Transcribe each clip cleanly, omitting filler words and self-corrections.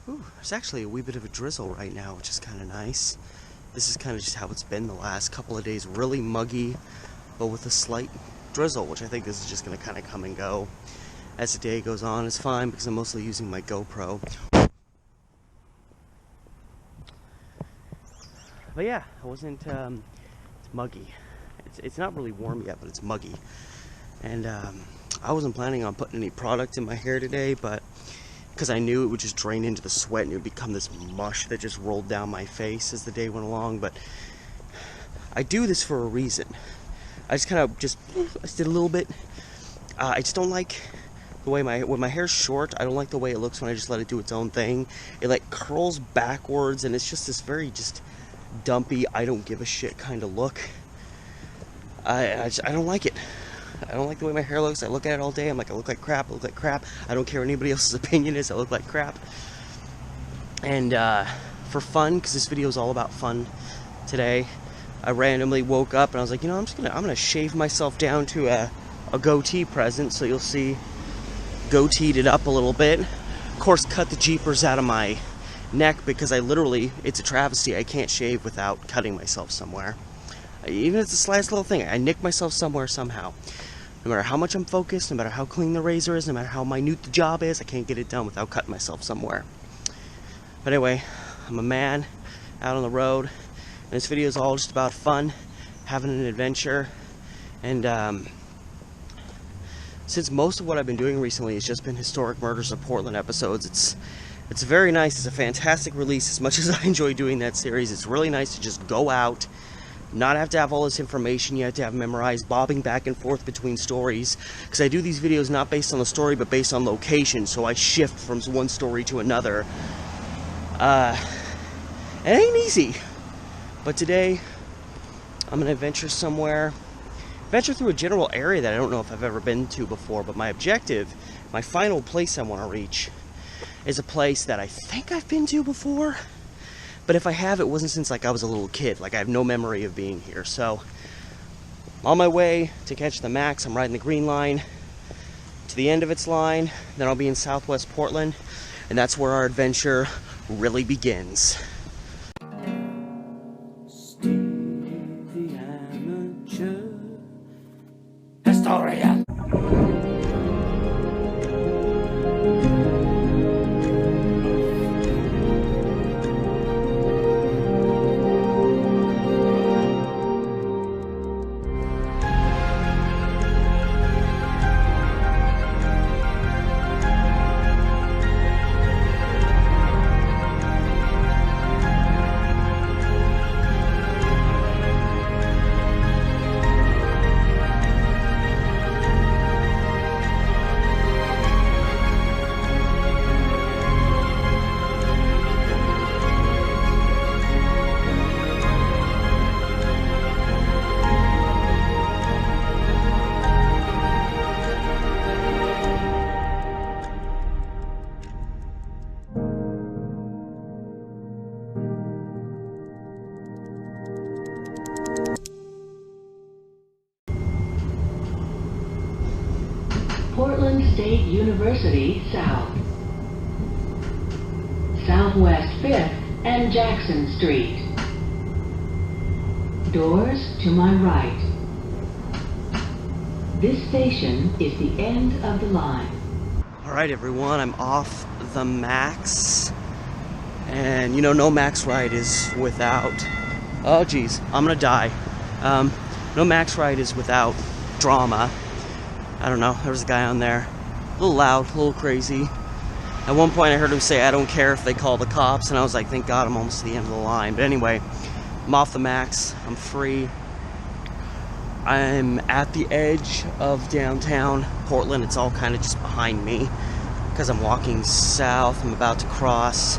Ooh, there's actually a wee bit of a drizzle right now, which is kind of nice. This is kind of just how it's been the last couple of days. Really muggy, but with a slight drizzle, which I think this is just going to kind of come and go as the day goes on. It's fine because I'm mostly using my GoPro. But yeah, I wasn't, it's muggy. It's not really warm yet, but it's muggy. And I wasn't planning on putting any product in my hair today, but because I knew it would just drain into the sweat and it would become this mush that just rolled down my face as the day went along. But I do this for a reason. I just kind of I did a little bit. I just don't like the way when my hair's short, I don't like the way it looks when I just let it do its own thing. It like curls backwards and it's just this very just dumpy, I don't give a shit kind of look. I don't like it. I don't like the way my hair looks. I look at it all day. I'm like, I look like crap. I look like crap. I don't care what anybody else's opinion is. I look like crap. And for fun, because this video is all about fun today, I randomly woke up and I was like, you know, I'm gonna shave myself down to a goatee present. So you'll see, goateed it up a little bit. Of course, cut the jeepers out of my neck because it's a travesty. I can't shave without cutting myself somewhere. Even if it's the slightest little thing, I nick myself somewhere somehow. No matter how much I'm focused, no matter how clean the razor is, no matter how minute the job is, I can't get it done without cutting myself somewhere. But anyway, I'm a man out on the road, and this video is all just about fun, having an adventure, and since most of what I've been doing recently has just been Historic Murders of Portland episodes, it's very nice. It's a fantastic release. As much as I enjoy doing that series, it's really nice to just go out, not have to have all this information you have to have memorized, bobbing back and forth between stories, because I do these videos not based on the story but based on location, so I shift from one story to another. It ain't easy, but today I'm gonna venture through a general area that I don't know if I've ever been to before, but my objective, my final place I want to reach, is a place that I think I've been to before. But if I have, it wasn't since like I was a little kid. Like I have no memory of being here. So on my way to catch the Max, I'm riding the green line to the end of its line. Then I'll be in Southwest Portland, and that's where our adventure really begins. Steve the Amateur Historian. Portland State University South, Southwest 5th and Jackson Street. Doors to my right. This station is the end of the line. Alright everyone, I'm off the Max. And you know, no Max ride is without... Oh geez, I'm gonna die. No Max ride is without drama. I don't know, there was a guy on there, a little loud, a little crazy. At one point I heard him say, I don't care if they call the cops, and I was like, thank God I'm almost to the end of the line. But anyway, I'm off the Max, I'm free. I'm at the edge of downtown Portland. It's all kind of just behind me because I'm walking south. I'm about to cross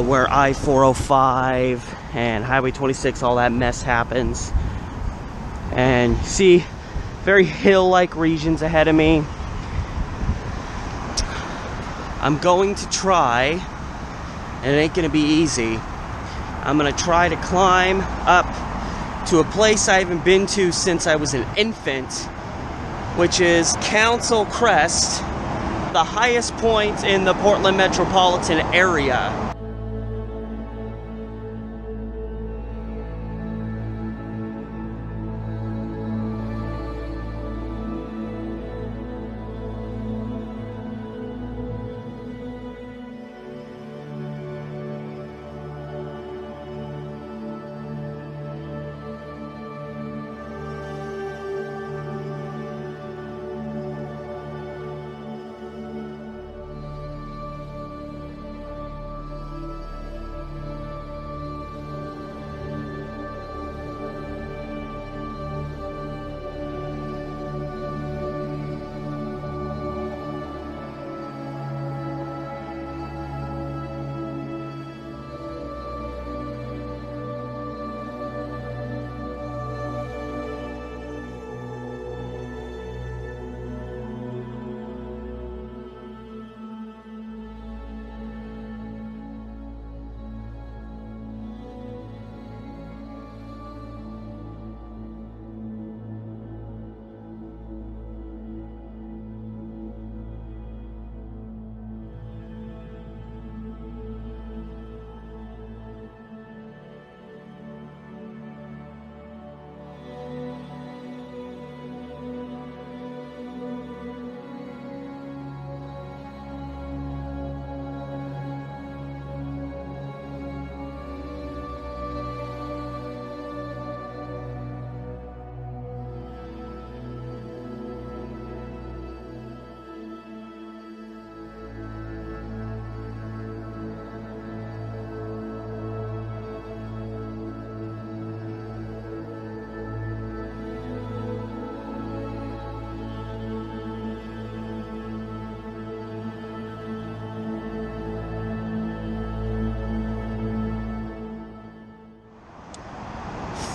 where I-405 and Highway 26, all that mess happens. And see, very hill-like regions ahead of me. I'm going to try, and it ain't gonna be easy, I'm gonna try to climb up to a place I haven't been to since I was an infant, which is Council Crest the highest point in the Portland metropolitan area.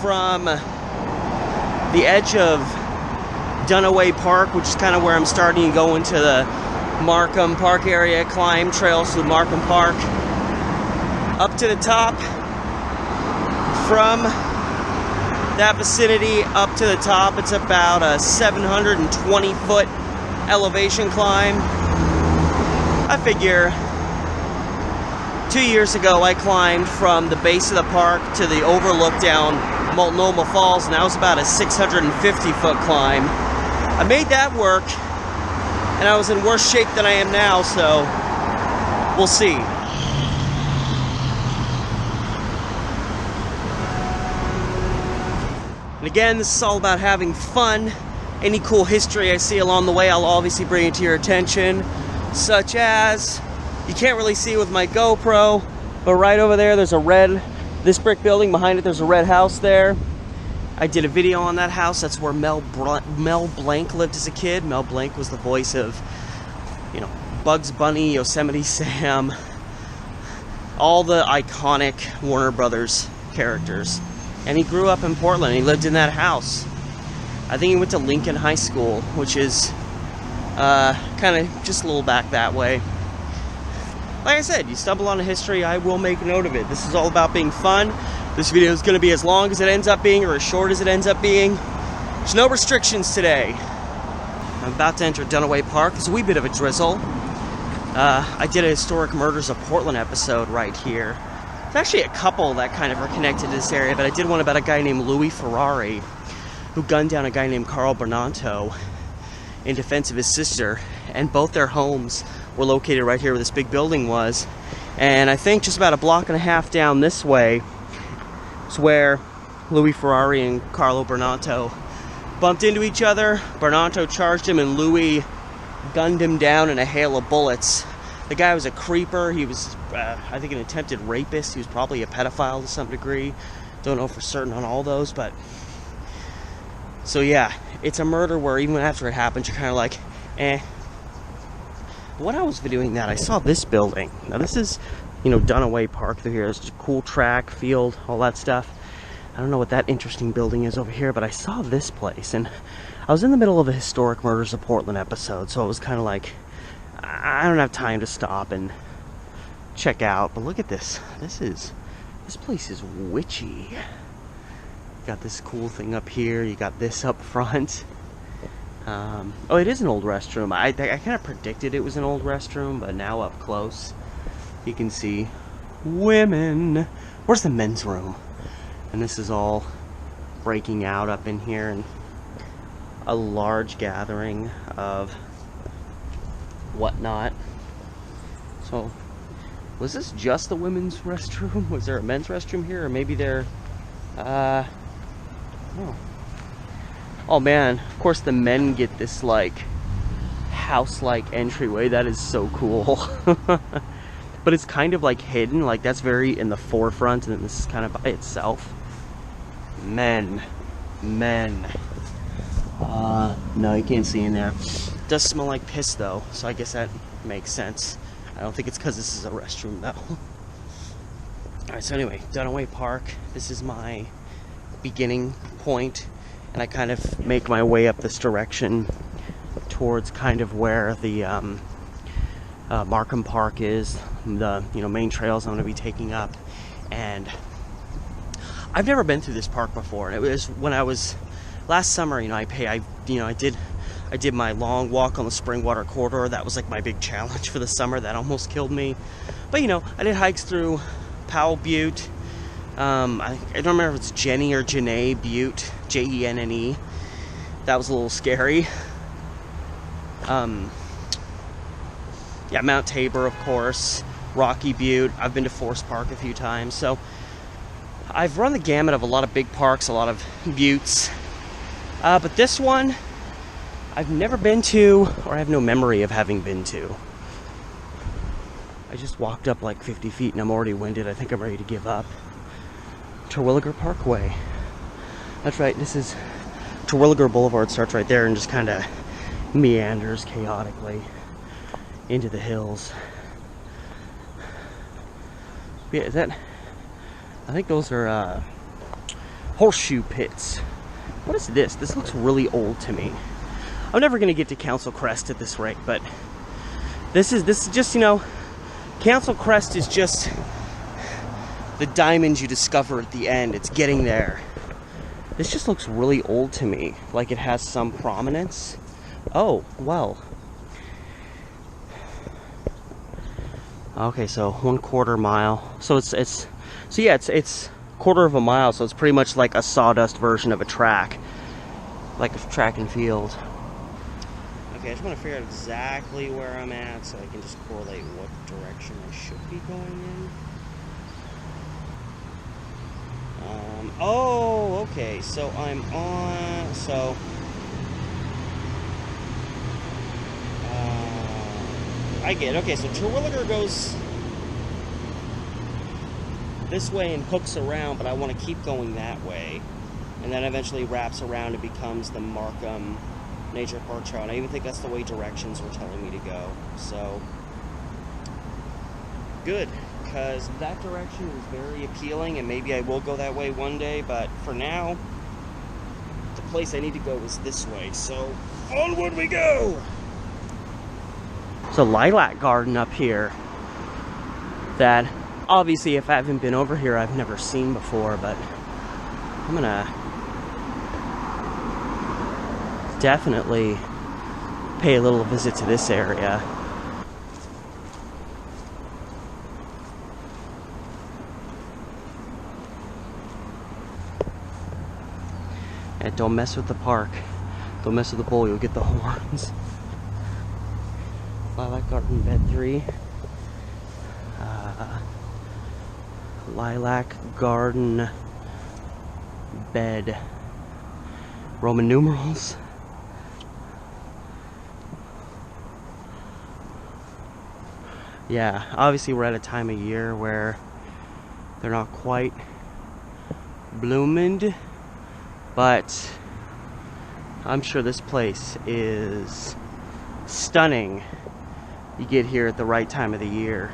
From the edge of Dunaway Park, which is kind of where I'm starting to go into the Markham Park area, climb trails through Markham Park, up to the top. From that vicinity up to the top, it's about a 720-foot elevation climb. I figure 2 years ago I climbed from the base of the park to the overlook down Multnomah Falls, and that was about a 650-foot climb. I made that work, and I was in worse shape than I am now, so we'll see. And again, this is all about having fun. Any cool history I see along the way, I'll obviously bring it to your attention, such as, you can't really see it with my GoPro, but right over there, there's a red, this brick building, behind it there's a red house there. I did a video on that house. That's where Mel Blanc lived as a kid. Mel Blanc was the voice of, you know, Bugs Bunny, Yosemite Sam, all the iconic Warner Brothers characters. And he grew up in Portland. He lived in that house. I think he went to Lincoln High School, which is kind of just a little back that way. Like I said, you stumble on a history, I will make a note of it. This is all about being fun. This video is going to be as long as it ends up being, or as short as it ends up being. There's no restrictions today. I'm about to enter Dunaway Park. There's a wee bit of a drizzle. I did a Historic Murders of Portland episode right here. There's actually a couple that kind of are connected to this area, but I did one about a guy named Louis Ferrari, who gunned down a guy named Carl Bernanto in defense of his sister, and both their homes were located right here where this big building was. And I think just about a block and a half down this way is where Louis Ferrari and Carlo Bernanto bumped into each other. Bernanto charged him and Louis gunned him down in a hail of bullets. The guy was a creeper. He was, I think, an attempted rapist. He was probably a pedophile to some degree. Don't know for certain on all those, but... So yeah, it's a murder where even after it happens, you're kind of like, eh. When I was videoing that, I saw this building. Now this is, you know, Dunaway Park through here. It's a cool track, field, all that stuff. I don't know what that interesting building is over here, but I saw this place, and I was in the middle of a Historic Murders of Portland episode, so it was kind of like, I don't have time to stop and check out. But look at this. This place is witchy. Got this cool thing up here. You got this up front. Oh, it is an old restroom. I kind of predicted it was an old restroom, but now up close, you can see women. Where's the men's room? And this is all breaking out up in here, and a large gathering of whatnot. So, was this just the women's restroom? Was there a men's restroom here? Or maybe there, oh. Oh man, of course the men get this like house-like entryway. That is so cool. But it's kind of like hidden, like that's very in the forefront, and then this is kind of by itself. Men. No, you can't see in there. It does smell like piss though, so I guess that makes sense. I don't think it's because this is a restroom though. Alright, so anyway, Dunaway Park. This is my beginning point, and I kind of make my way up this direction towards kind of where the Markham Park is, the main trails I'm going to be taking up. And I've never been through this park before, and it was when I was last summer. I did my long walk on the Springwater Corridor. That was like my big challenge for the summer. That almost killed me. But I did hikes through Powell Butte. I don't remember if it's Jenny or Janae Butte, Jenne. That was a little scary. Yeah, Mount Tabor, of course, Rocky Butte. I've been to Forest Park a few times, so I've run the gamut of a lot of big parks, a lot of buttes. But this one, I've never been to, or I have no memory of having been to. I just walked up like 50 feet and I'm already winded. I think I'm ready to give up. Terwilliger Parkway. That's right, this is Terwilliger Boulevard. Starts right there and just kind of meanders chaotically into the hills. Yeah, is that? I think those are horseshoe pits. What is this? This looks really old to me. I'm never gonna get to Council Crest at this rate, but this is just Council Crest is just the diamonds you discover at the end. It's getting there. This just looks really old to me, like it has some prominence. Oh, well. Okay, so 1/4 mile. So it's quarter of a mile, so it's pretty much like a sawdust version of a track. Like a track and field. Okay, I just want to figure out exactly where I'm at so I can just correlate what direction I should be going in. Oh, okay, so I'm on, I get it. Okay, so Terwilliger goes this way and hooks around, but I want to keep going that way. And then eventually wraps around and becomes the Markham Nature Park Trail. And I even think that's the way directions were telling me to go. So, good, because that direction is very appealing, and maybe I will go that way one day, but for now, the place I need to go is this way. So, onward we go! There's a lilac garden up here that, obviously, if I haven't been over here, I've never seen before, but I'm gonna definitely pay a little visit to this area. And don't mess with the park. Don't mess with the bowl, you'll get the horns. Lilac Garden Bed 3. Lilac Garden Bed. Roman numerals. Yeah, obviously we're at a time of year where they're not quite bloomed, but I'm sure this place is stunning. You get here at the right time of the year.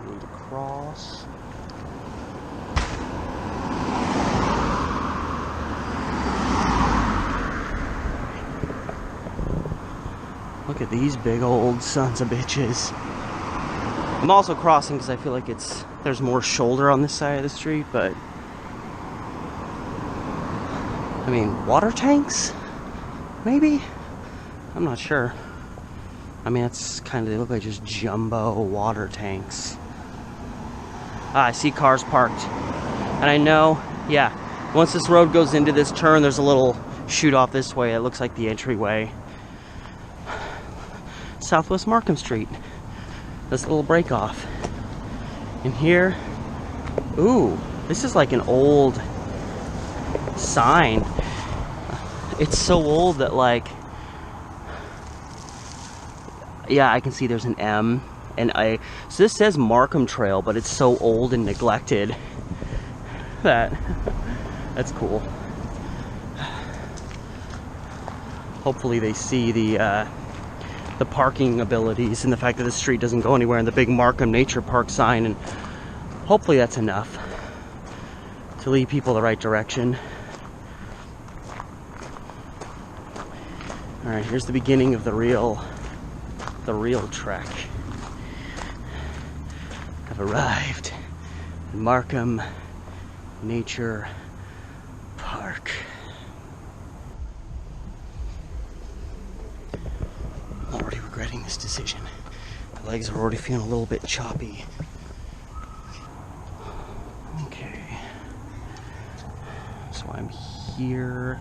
Need to cross. Look at these big old sons of bitches. I'm also crossing because I feel like it's there's more shoulder on this side of the street, but I mean, water tanks? Maybe? I'm not sure. I mean, that's kind of, they look like just jumbo water tanks. Ah, I see cars parked. And I know, yeah, once this road goes into this turn, there's a little shoot off this way. It looks like the entryway. Southwest Markham Street. This little break off. And here, ooh, this is like an old sign. It's so old that, like, yeah, I can see there's an M. And so this says Markham Trail, but it's so old and neglected that that's cool. Hopefully they see the parking abilities and the fact that the street doesn't go anywhere and the big Markham Nature Park sign, and hopefully that's enough to lead people the right direction. All right, here's the beginning of the real trek. I've arrived in Markham Nature Park. I'm already regretting this decision. My legs are already feeling a little bit choppy. Okay. So I'm here,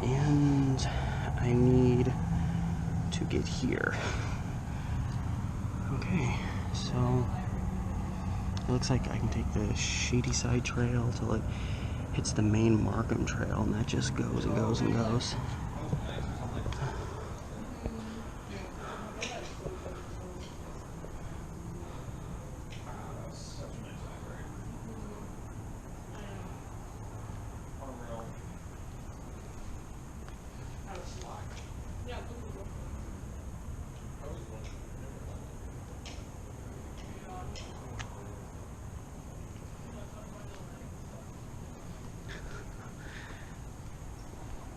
and I need to get here. Okay, so it looks like I can take the Shady Side Trail till it hits the main Markham Trail, and that just goes and goes and goes.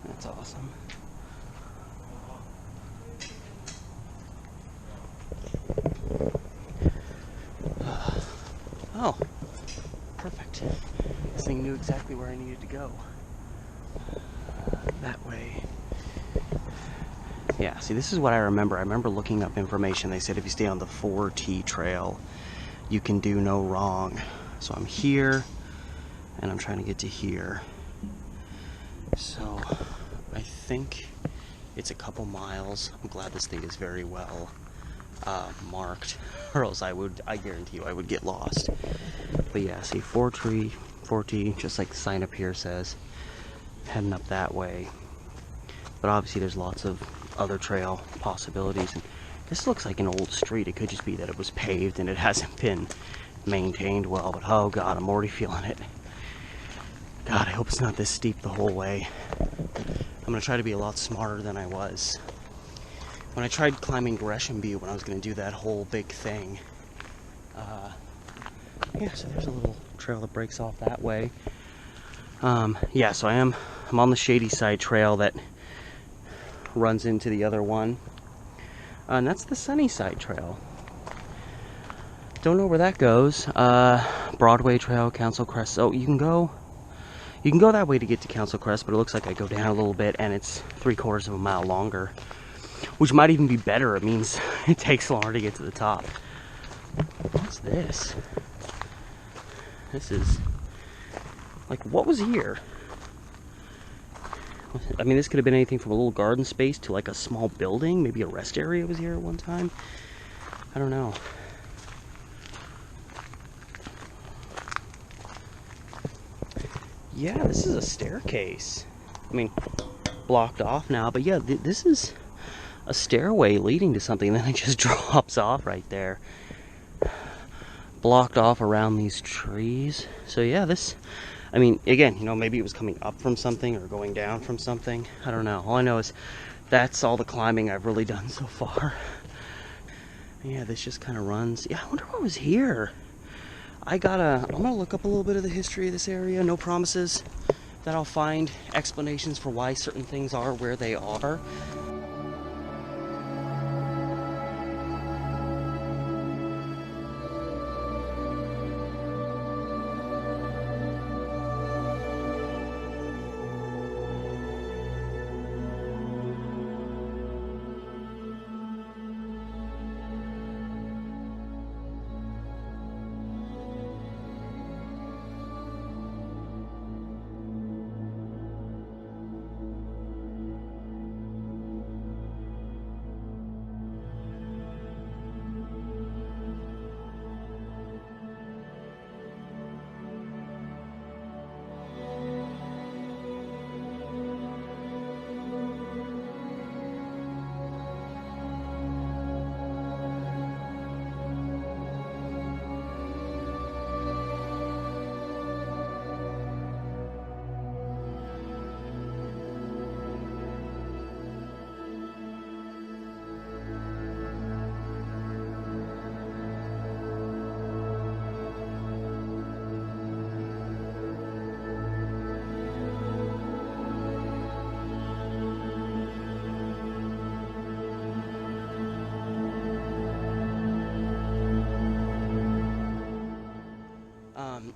That's awesome. Oh, perfect. This thing knew exactly where I needed to go. That way. Yeah, see, this is what I remember. I remember looking up information. They said if you stay on the 4T trail, you can do no wrong. So I'm here, and I'm trying to get to here. So I think it's a couple miles. I'm glad this thing is very well marked, or else I guarantee you I would get lost. But yeah, see, 4T, just like the sign up here says, heading up that way. But obviously there's lots of other trail possibilities. And this looks like an old street. It could just be that it was paved and it hasn't been maintained well, but oh god, I'm already feeling it. God, I hope it's not this steep the whole way. I'm gonna try to be a lot smarter than I was. When I tried climbing Gresham Butte, when I was gonna do that whole big thing, yeah, so there's a little trail that breaks off that way. Yeah, so I'm on the Shady Side Trail that runs into the other one. And that's the Sunny Side Trail. Don't know where that goes. Broadway Trail, Council Crest. Oh, you can go that way to get to Council Crest, but it looks like I go down a little bit and it's 3/4 of a mile longer, which might even be better. It means it takes longer to get to the top. What's this? This is like, what was here? I mean, this could have been anything from a little garden space to like a small building. Maybe a rest area was here at one time. I don't know. Yeah, this is a staircase. I mean, blocked off now, but yeah, this is a stairway leading to something, and then it just drops off right there. Blocked off around these trees. So yeah, this, I mean, again, you know, maybe it was coming up from something or going down from something. I don't know. All I know is that's all the climbing I've really done so far. Yeah, this just kind of runs. Yeah, I wonder what was here. I'm gonna look up a little bit of the history of this area. No promises that I'll find explanations for why certain things are where they are.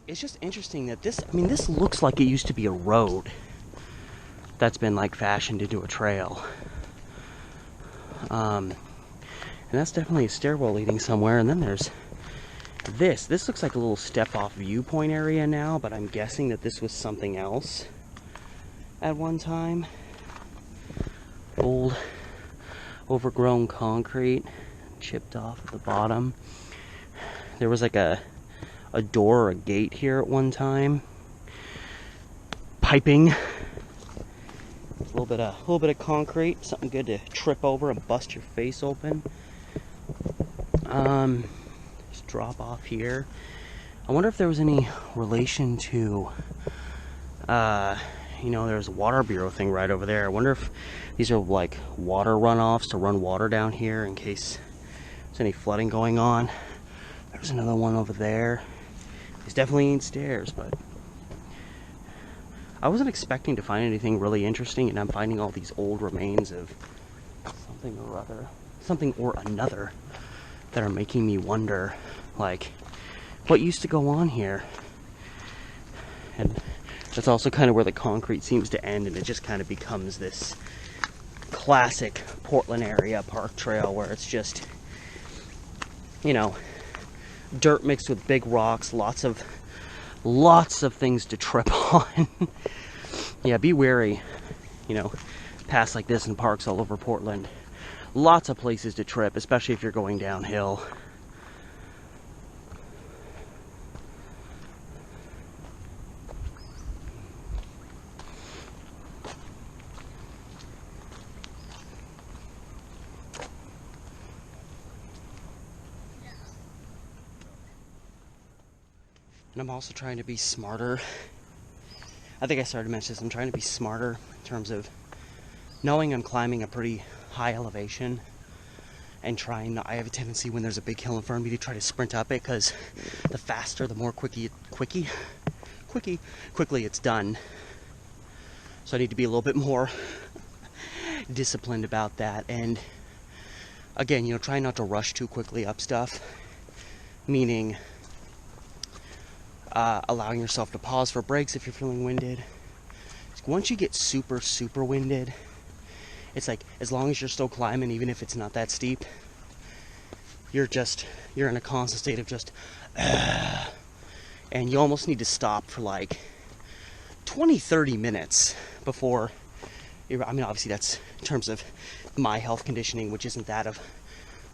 it's just interesting that this, I mean, this looks like it used to be a road that's been like fashioned into a trail. And that's definitely a stairwell leading somewhere. And then there's this. This looks like a little step-off viewpoint area now, but I'm guessing that this was something else at one time. Old, overgrown concrete, chipped off at the bottom. There was like a door or a gate here at one time. Piping. A little bit of concrete, something good to trip over and bust your face open. Just drop off here. I wonder if there was any relation to, you know, there's a water bureau thing right over there. I wonder if these are like water runoffs to run water down here in case there's any flooding going on. There's another one over there. These definitely ain't stairs, but I wasn't expecting to find anything really interesting, and I'm finding all these old remains of something or other, something or another, that are making me wonder, like, what used to go on here? And that's also kind of where the concrete seems to end, and it just kind of becomes this classic Portland area park trail where it's just, you know, dirt mixed with big rocks, lots of things to trip on. Yeah, be wary, you know, paths like this in parks all over Portland. Lots of places to trip, especially if you're going downhill. And I'm also trying to be smarter. I think I started to mention this. I'm trying to be smarter in terms of knowing I'm climbing a pretty high elevation and trying. I have a tendency when there's a big hill in front of me to try to sprint up it, because the faster, the more quickly it's done. So I need to be a little bit more disciplined about that. And again, you know, try not to rush too quickly up stuff, meaning allowing yourself to pause for breaks if you're feeling winded. Once you get super winded, it's like, as long as you're still climbing, even if it's not that steep, you're in a constant state of just, and you almost need to stop for like 20-30 minutes before, I mean, obviously that's in terms of my health conditioning, which isn't that of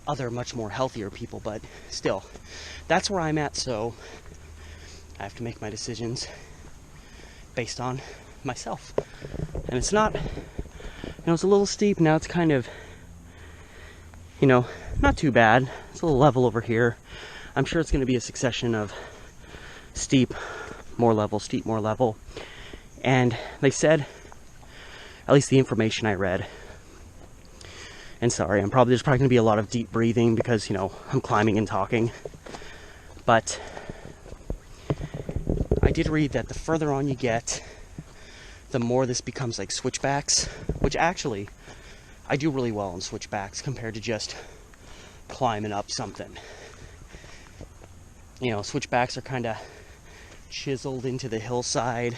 other much more healthier people, but still, that's where I'm at. So I have to make my decisions based on myself. And it's not, you know, it's a little steep. Now it's kind of, you know, not too bad. It's a little level over here. I'm sure it's going to be a succession of steep, more level, steep, more level. And they said, at least the information I read, and sorry, there's probably going to be a lot of deep breathing because, you know, I'm climbing and talking. But I did read that the further on you get, the more this becomes like switchbacks, which actually, I do really well on switchbacks compared to just climbing up something. You know, switchbacks are kind of chiseled into the hillside,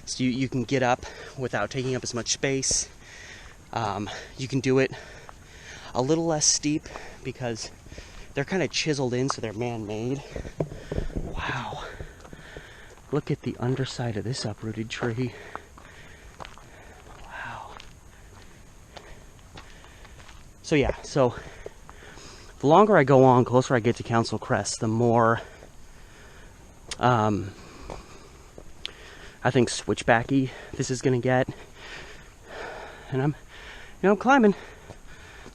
so you can get up without taking up as much space. You can do it a little less steep because they're kind of chiseled in, so they're man-made. Wow. Look at the underside of this uprooted tree. Wow. So yeah, so the longer I go on, closer I get to Council Crest, the more I think switchbacky this is gonna get. And I'm climbing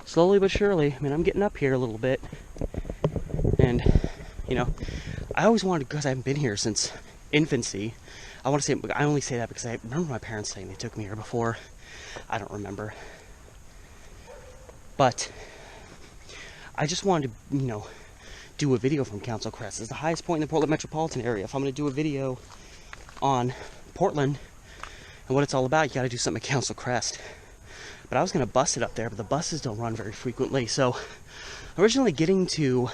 slowly but surely. I mean, I'm getting up here a little bit. And, you know, I always wanted, because I haven't been here since infancy. I only say that because I remember my parents saying they took me here before. I don't remember. But I just wanted to, you know, do a video from Council Crest. It's the highest point in the Portland metropolitan area. If I'm going to do a video on Portland and what it's all about, you got to do something at Council Crest. But I was going to bus it up there, but the buses don't run very frequently. So originally getting to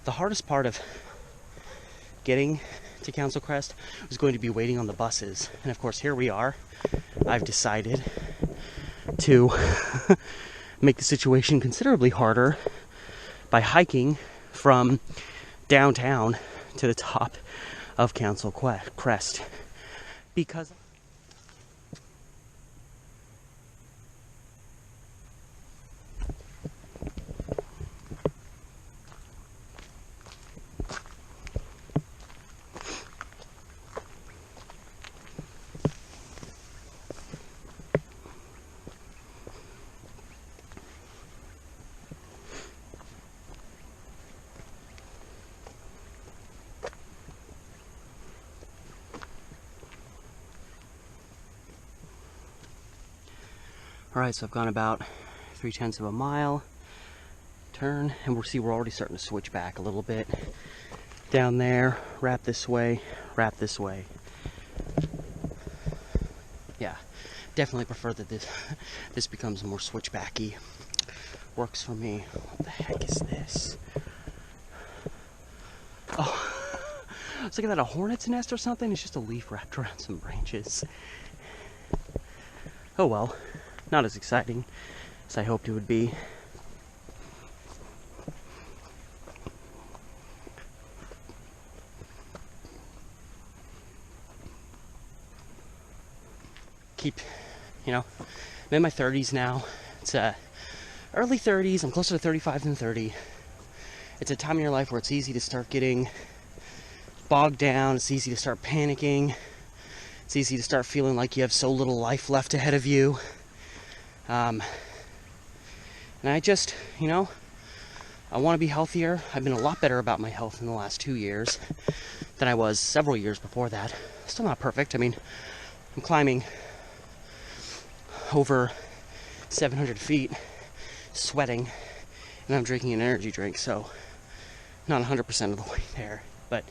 the hardest part of getting to Council Crest was going to be waiting on the buses. And of course, here we are. I've decided to make the situation considerably harder by hiking from downtown to the top of Council Crest. Because Alright, so I've gone about 3/10 of a mile, turn, and we're already starting to switch back a little bit. Down there, wrap this way, wrap this way. Yeah, definitely prefer that this becomes more switchbacky. Works for me. What the heck is this? Oh, I was looking at a hornet's nest or something. It's just a leaf wrapped around some branches. Oh well. Not as exciting as I hoped it would be. I'm in my 30s now. It's early 30s. I'm closer to 35 than 30. It's a time in your life where it's easy to start getting bogged down. It's easy to start panicking. It's easy to start feeling like you have so little life left ahead of you. And I just, I want to be healthier. I've been a lot better about my health in the last 2 years than I was several years before that. Still not perfect. I mean, I'm climbing over 700 feet, sweating, and I'm drinking an energy drink, so not 100% of the way there. But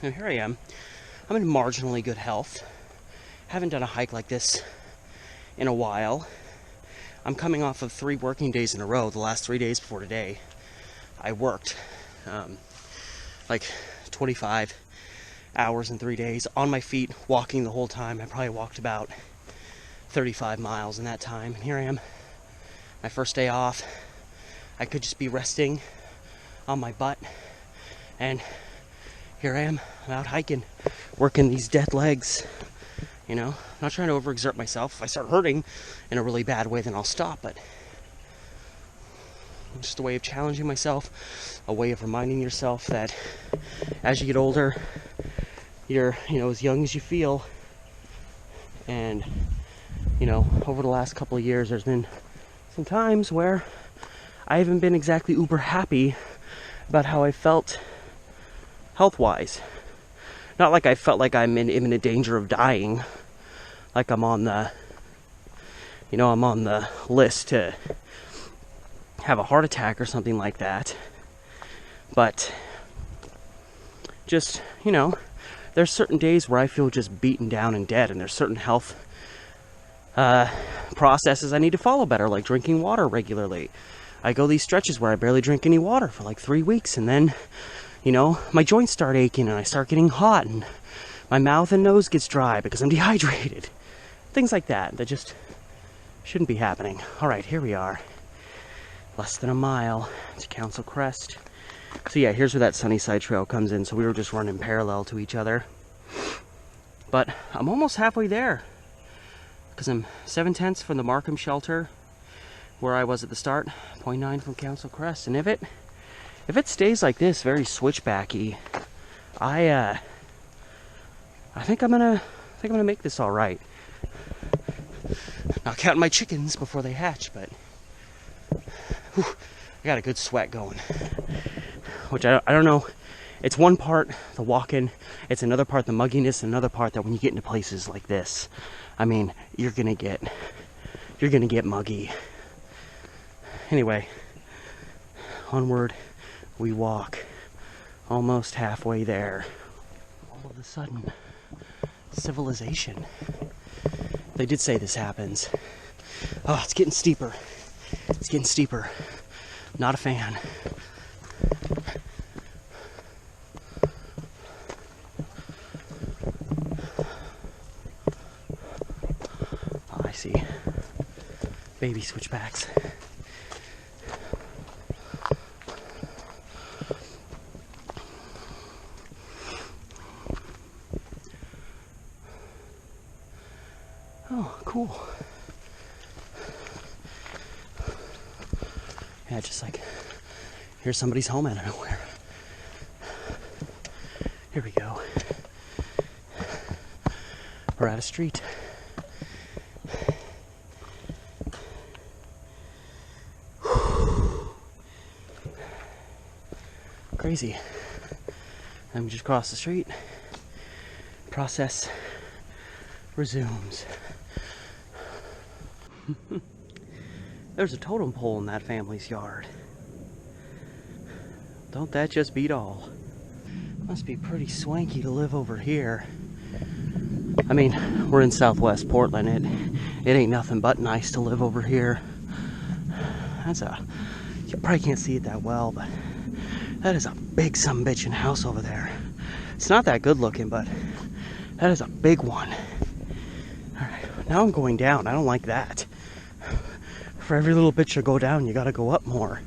and here I am. I'm in marginally good health. Haven't done a hike like this in a while. I'm coming off of 3 working days in a row. The last 3 days before today, I worked like 25 hours in 3 days on my feet, walking the whole time. I probably walked about 35 miles in that time. And here I am, my first day off. I could just be resting on my butt, and here I am. I'm out hiking, working these dead legs. Not trying to overexert myself. If I start hurting in a really bad way, then I'll stop. But it's just a way of challenging myself, a way of reminding yourself that as you get older, you're, as young as you feel. And, over the last couple of years, there's been some times where I haven't been exactly uber happy about how I felt health-wise. Not like I felt like I'm in imminent danger of dying. Like I'm on the list to have a heart attack or something like that. But just, there's certain days where I feel just beaten down and dead, and there's certain health processes I need to follow better, like drinking water regularly. I go these stretches where I barely drink any water for like 3 weeks, and then, my joints start aching and I start getting hot and my mouth and nose gets dry because I'm dehydrated. Things like that just shouldn't be happening. Alright, here we are. Less than a mile to Council Crest. So yeah, here's where that Sunnyside Trail comes in. So we were just running parallel to each other. But I'm almost halfway there, because I'm 7/10 from the Markham shelter where I was at the start, 0.9 from Council Crest. And if it stays like this, very switchbacky, I think I'm gonna make this all right. Not counting my chickens before they hatch, but whew, I got a good sweat going. Which I don't know. It's one part the walking, it's another part the mugginess, and another part that when you get into places like this, I mean, you're gonna get muggy. Anyway, onward we walk. Almost halfway there. All of a sudden, civilization. They did say this happens. Oh, it's getting steeper. It's getting steeper. Not a fan. Baby switchbacks. Oh, cool. Yeah, just like, here's somebody's home out of nowhere. Here we go. We're at a street. Crazy. And we just cross the street. Process resumes. There's a totem pole in that family's yard. Don't that just beat all? Must be pretty swanky to live over here. I mean, we're in Southwest Portland. It ain't nothing but nice to live over here. You probably can't see it that well, but that is a big sumbitchin' house over there. It's not that good looking, but that is a big one. Alright, now I'm going down. I don't like that. For every little bit you go down, you gotta go up more.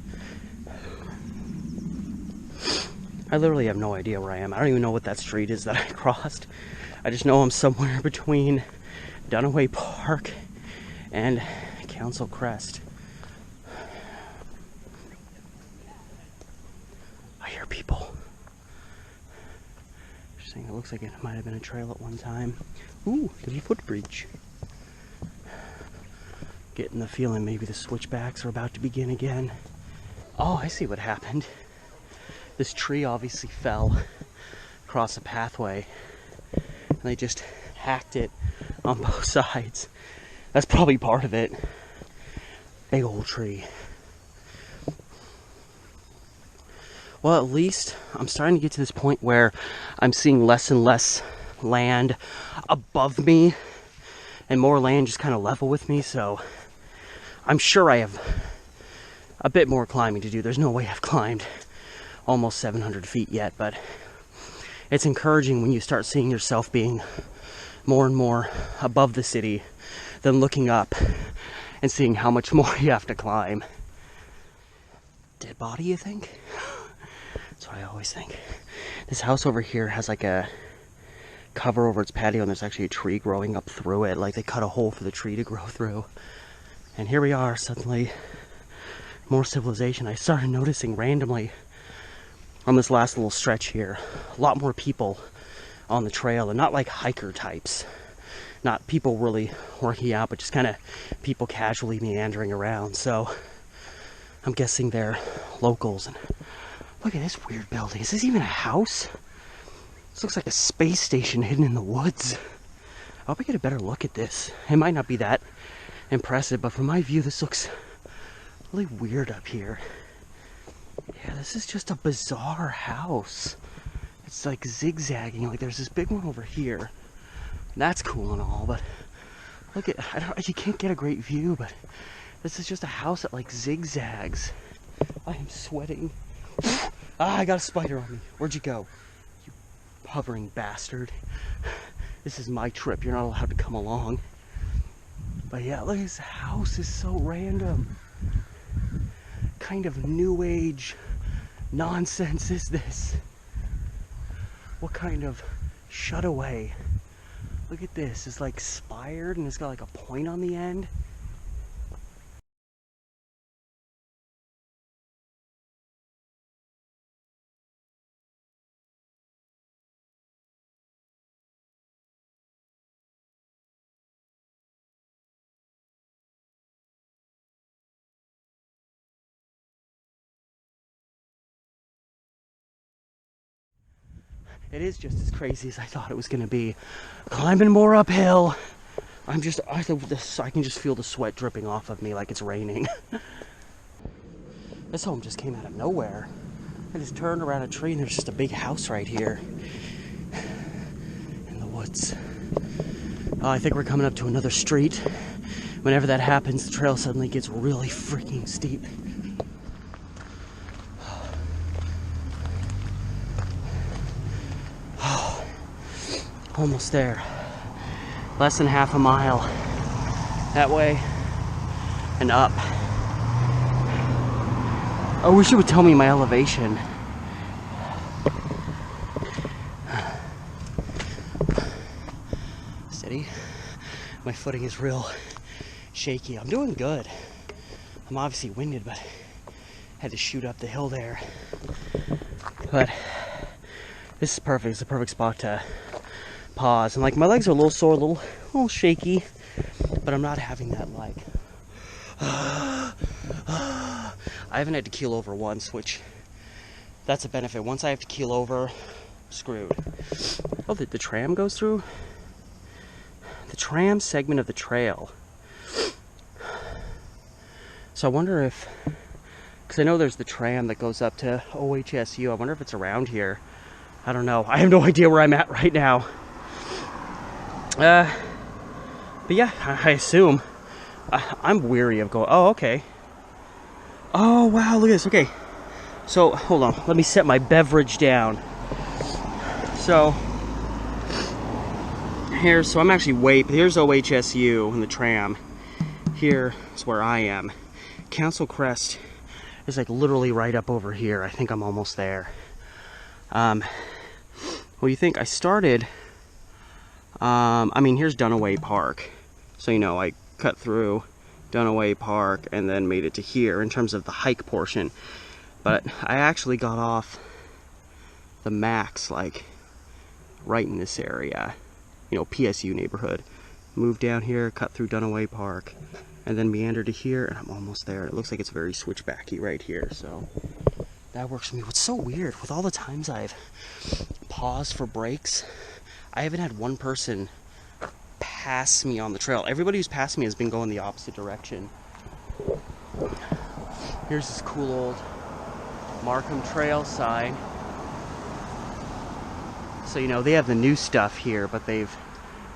I literally have no idea where I am. I don't even know what that street is that I crossed. I just know I'm somewhere between Dunaway Park and Council Crest. I hear people. Just saying, it looks like it might have been a trail at one time. Ooh, there's a footbridge. Getting the feeling maybe the switchbacks are about to begin again. Oh, I see what happened. This tree obviously fell across a pathway and they just hacked it on both sides. That's probably part of it. Big old tree. Well, at least I'm starting to get to this point where I'm seeing less and less land above me and more land just kind of level with me, so I'm sure I have a bit more climbing to do. There's no way I've climbed almost 700 feet yet, but it's encouraging when you start seeing yourself being more and more above the city than looking up and seeing how much more you have to climb. Dead body, you think? That's what I always think. This house over here has like a cover over its patio and there's actually a tree growing up through it. Like they cut a hole for the tree to grow through. And here we are, suddenly more civilization. I started noticing randomly on this last little stretch here, a lot more people on the trail, and not like hiker types, not people really working out, but just kind of people casually meandering around. So I'm guessing they're locals. And look at this weird building. Is this even a house? This looks like a space station hidden in the woods. I hope I get a better look at this. It might not be that impressive, but from my view this looks really weird up here. Yeah, this is just a bizarre house. It's like zigzagging. Like there's this big one over here. That's cool and all, but look at, you can't get a great view, but this is just a house that like zigzags. I am sweating. I got a spider on me. Where'd you go? You hovering bastard. This is my trip. You're not allowed to come along. But yeah, look, this house is so random. Kind of new age nonsense is this? What kind of shutaway? Look at this. It's like spired and it's got like a point on the end. It is just as crazy as I thought it was going to be. Climbing more uphill. I can just feel the sweat dripping off of me like it's raining. This home just came out of nowhere. I just turned around a tree and there's just a big house right here in the woods. Oh, I think we're coming up to another street. Whenever that happens, the trail suddenly gets really freaking steep. Almost there. Less than half a mile that way. and up. I wish it would tell me my elevation. Steady. My footing is real shaky. I'm doing good. I'm obviously winded, but had to shoot up the hill there. But this is perfect. It's a perfect spot to pause. And like my legs are a little sore, a little shaky, but I'm not having that like I haven't had to keel over once, which that's a benefit. Once I have to keel over, screwed. Oh, the tram goes through? The tram segment of the trail. So I wonder if, because I know there's the tram that goes up to OHSU. I wonder if it's around here. I don't know. I have no idea where I'm at right now. But yeah, I assume. I'm weary of going. Oh, okay. Oh, wow, look at this. Okay. So, hold on. Let me set my beverage down. So, so I'm actually here's OHSU and the tram. Here is where I am. Council Crest is like literally right up over here. I think I'm almost there. What do you think? I started, I mean, here's Dunaway Park. So, you know, I cut through Dunaway Park and then made it to here in terms of the hike portion. But I actually got off the max, like, right in this area. You know, PSU neighborhood. Moved down here, cut through Dunaway Park, and then meandered to here, and I'm almost there. It looks like it's very switchbacky right here, so that works for me. What's so weird, with all the times I've paused for breaks, I haven't had one person pass me on the trail. Everybody who's passed me has been going the opposite direction. Here's this cool old Markham Trail sign. So, you know, they have the new stuff here, but they've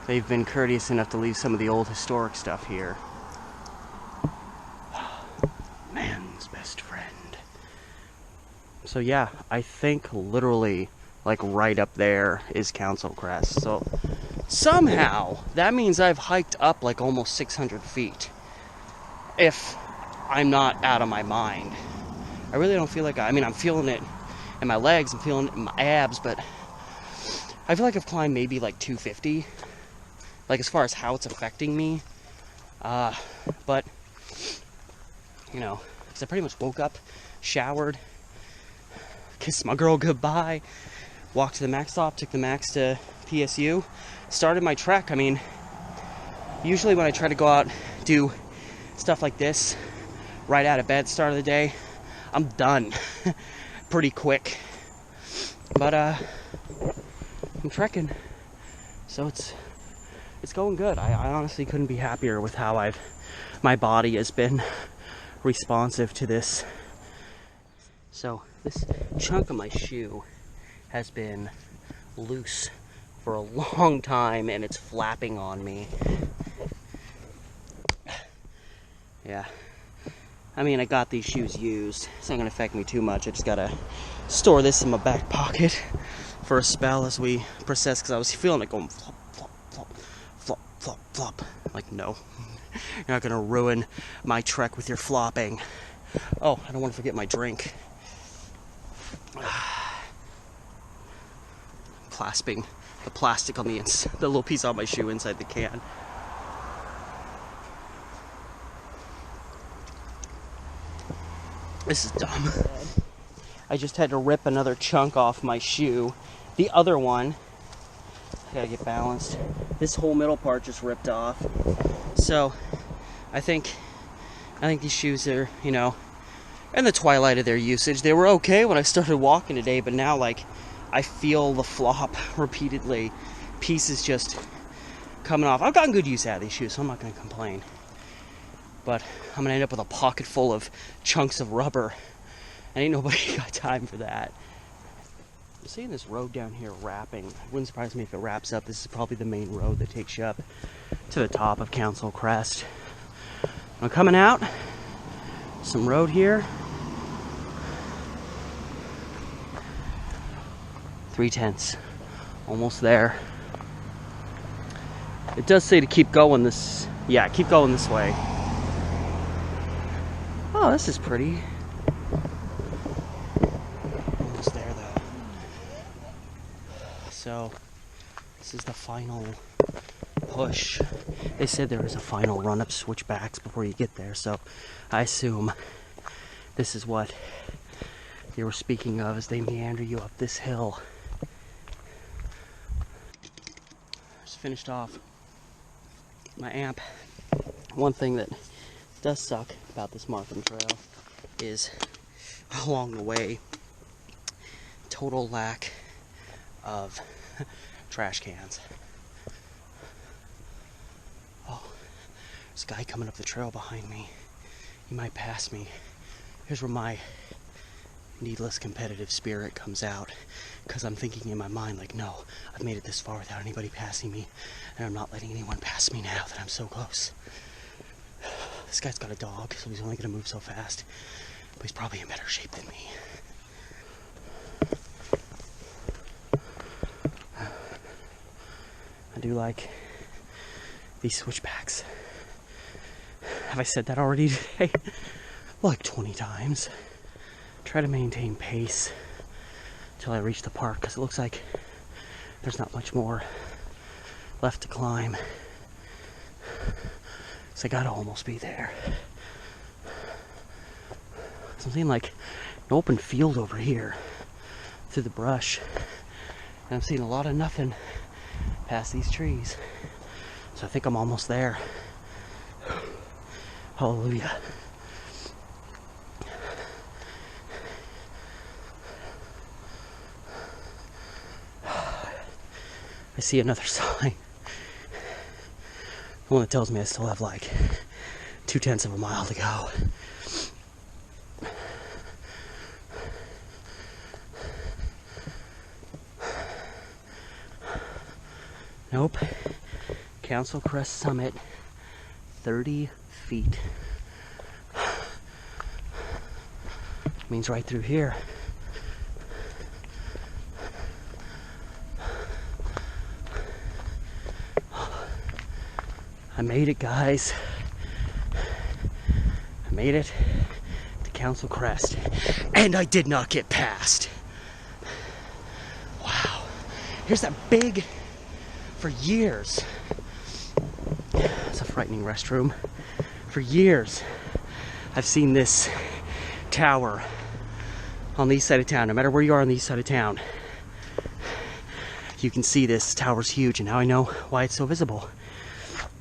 been courteous enough to leave some of the old historic stuff here. Man's best friend. So yeah, I think literally like right up there is Council Crest. So somehow that means I've hiked up like almost 600 feet. If I'm not out of my mind. I really don't feel like I mean, I'm feeling it in my legs, I'm feeling it in my abs, but I feel like I've climbed maybe like 250. Like as far as how it's affecting me. But, you know, because I pretty much woke up, showered, kissed my girl goodbye, walked to the max stop, took the max to PSU, started my trek. I mean, usually when I try to go out, do stuff like this, right out of bed, start of the day, I'm done pretty quick. But, I'm trekking, so it's going good. I honestly couldn't be happier with how my body has been responsive to this. So this chunk of my shoe has been loose for a long time and it's flapping on me. Yeah. I mean, I got these shoes used. It's not gonna affect me too much. I just gotta store this in my back pocket for a spell as we process, because I was feeling it going flop, flop, flop, flop, flop, flop. Like, no. You're not gonna ruin my trek with your flopping. Oh, I don't want to forget my drink. Clasping the plastic on the little piece on my shoe inside the can. This is dumb. I just had to rip another chunk off my shoe. The other one, I gotta get balanced. This whole middle part just ripped off. So, I think these shoes are, you know, in the twilight of their usage. They were okay when I started walking today, but now, like, I feel the flop repeatedly. Pieces just coming off. I've gotten good use out of these shoes, so I'm not gonna complain. But I'm gonna end up with a pocket full of chunks of rubber. And ain't nobody got time for that. I'm seeing this road down here wrapping. It wouldn't surprise me if it wraps up. This is probably the main road that takes you up to the top of Council Crest. I'm coming out. Some road here. 3/10. Almost there. It does say to keep going this. Yeah, keep going this way. Oh, this is pretty. Almost there though. So, this is the final push. They said there is a final run up switchbacks before you get there, so I assume this is what they were speaking of as they meander you up this hill. Just finished off my amp. One thing that does suck about this Markham Trail is along the way, total lack of trash cans. Oh, there's a guy coming up the trail behind me. He might pass me. Here's where my needless competitive spirit comes out, because I'm thinking in my mind like, no, I've made it this far without anybody passing me, and I'm not letting anyone pass me now that I'm so close. This guy's got a dog, so he's only going to move so fast, but he's probably in better shape than me. I do like these switchbacks. Have I said that already today? Like 20 times. Try to maintain pace till I reach the park, because it looks like there's not much more left to climb. So I gotta almost be there. Something like an open field over here through the brush, and I'm seeing a lot of nothing past these trees. So I think I'm almost there. Hallelujah. I see another sign. The one that tells me I still have like 2/10 of a mile to go. Nope. Council Crest Summit, 30 feet. Means right through here. I made it, guys. I made it to Council Crest, and I did not get past. Wow. Here's that big, for years. It's a frightening restroom. For years, I've seen this tower on the east side of town. No matter where you are on the east side of town, you can see this tower's huge, and now I know why it's so visible.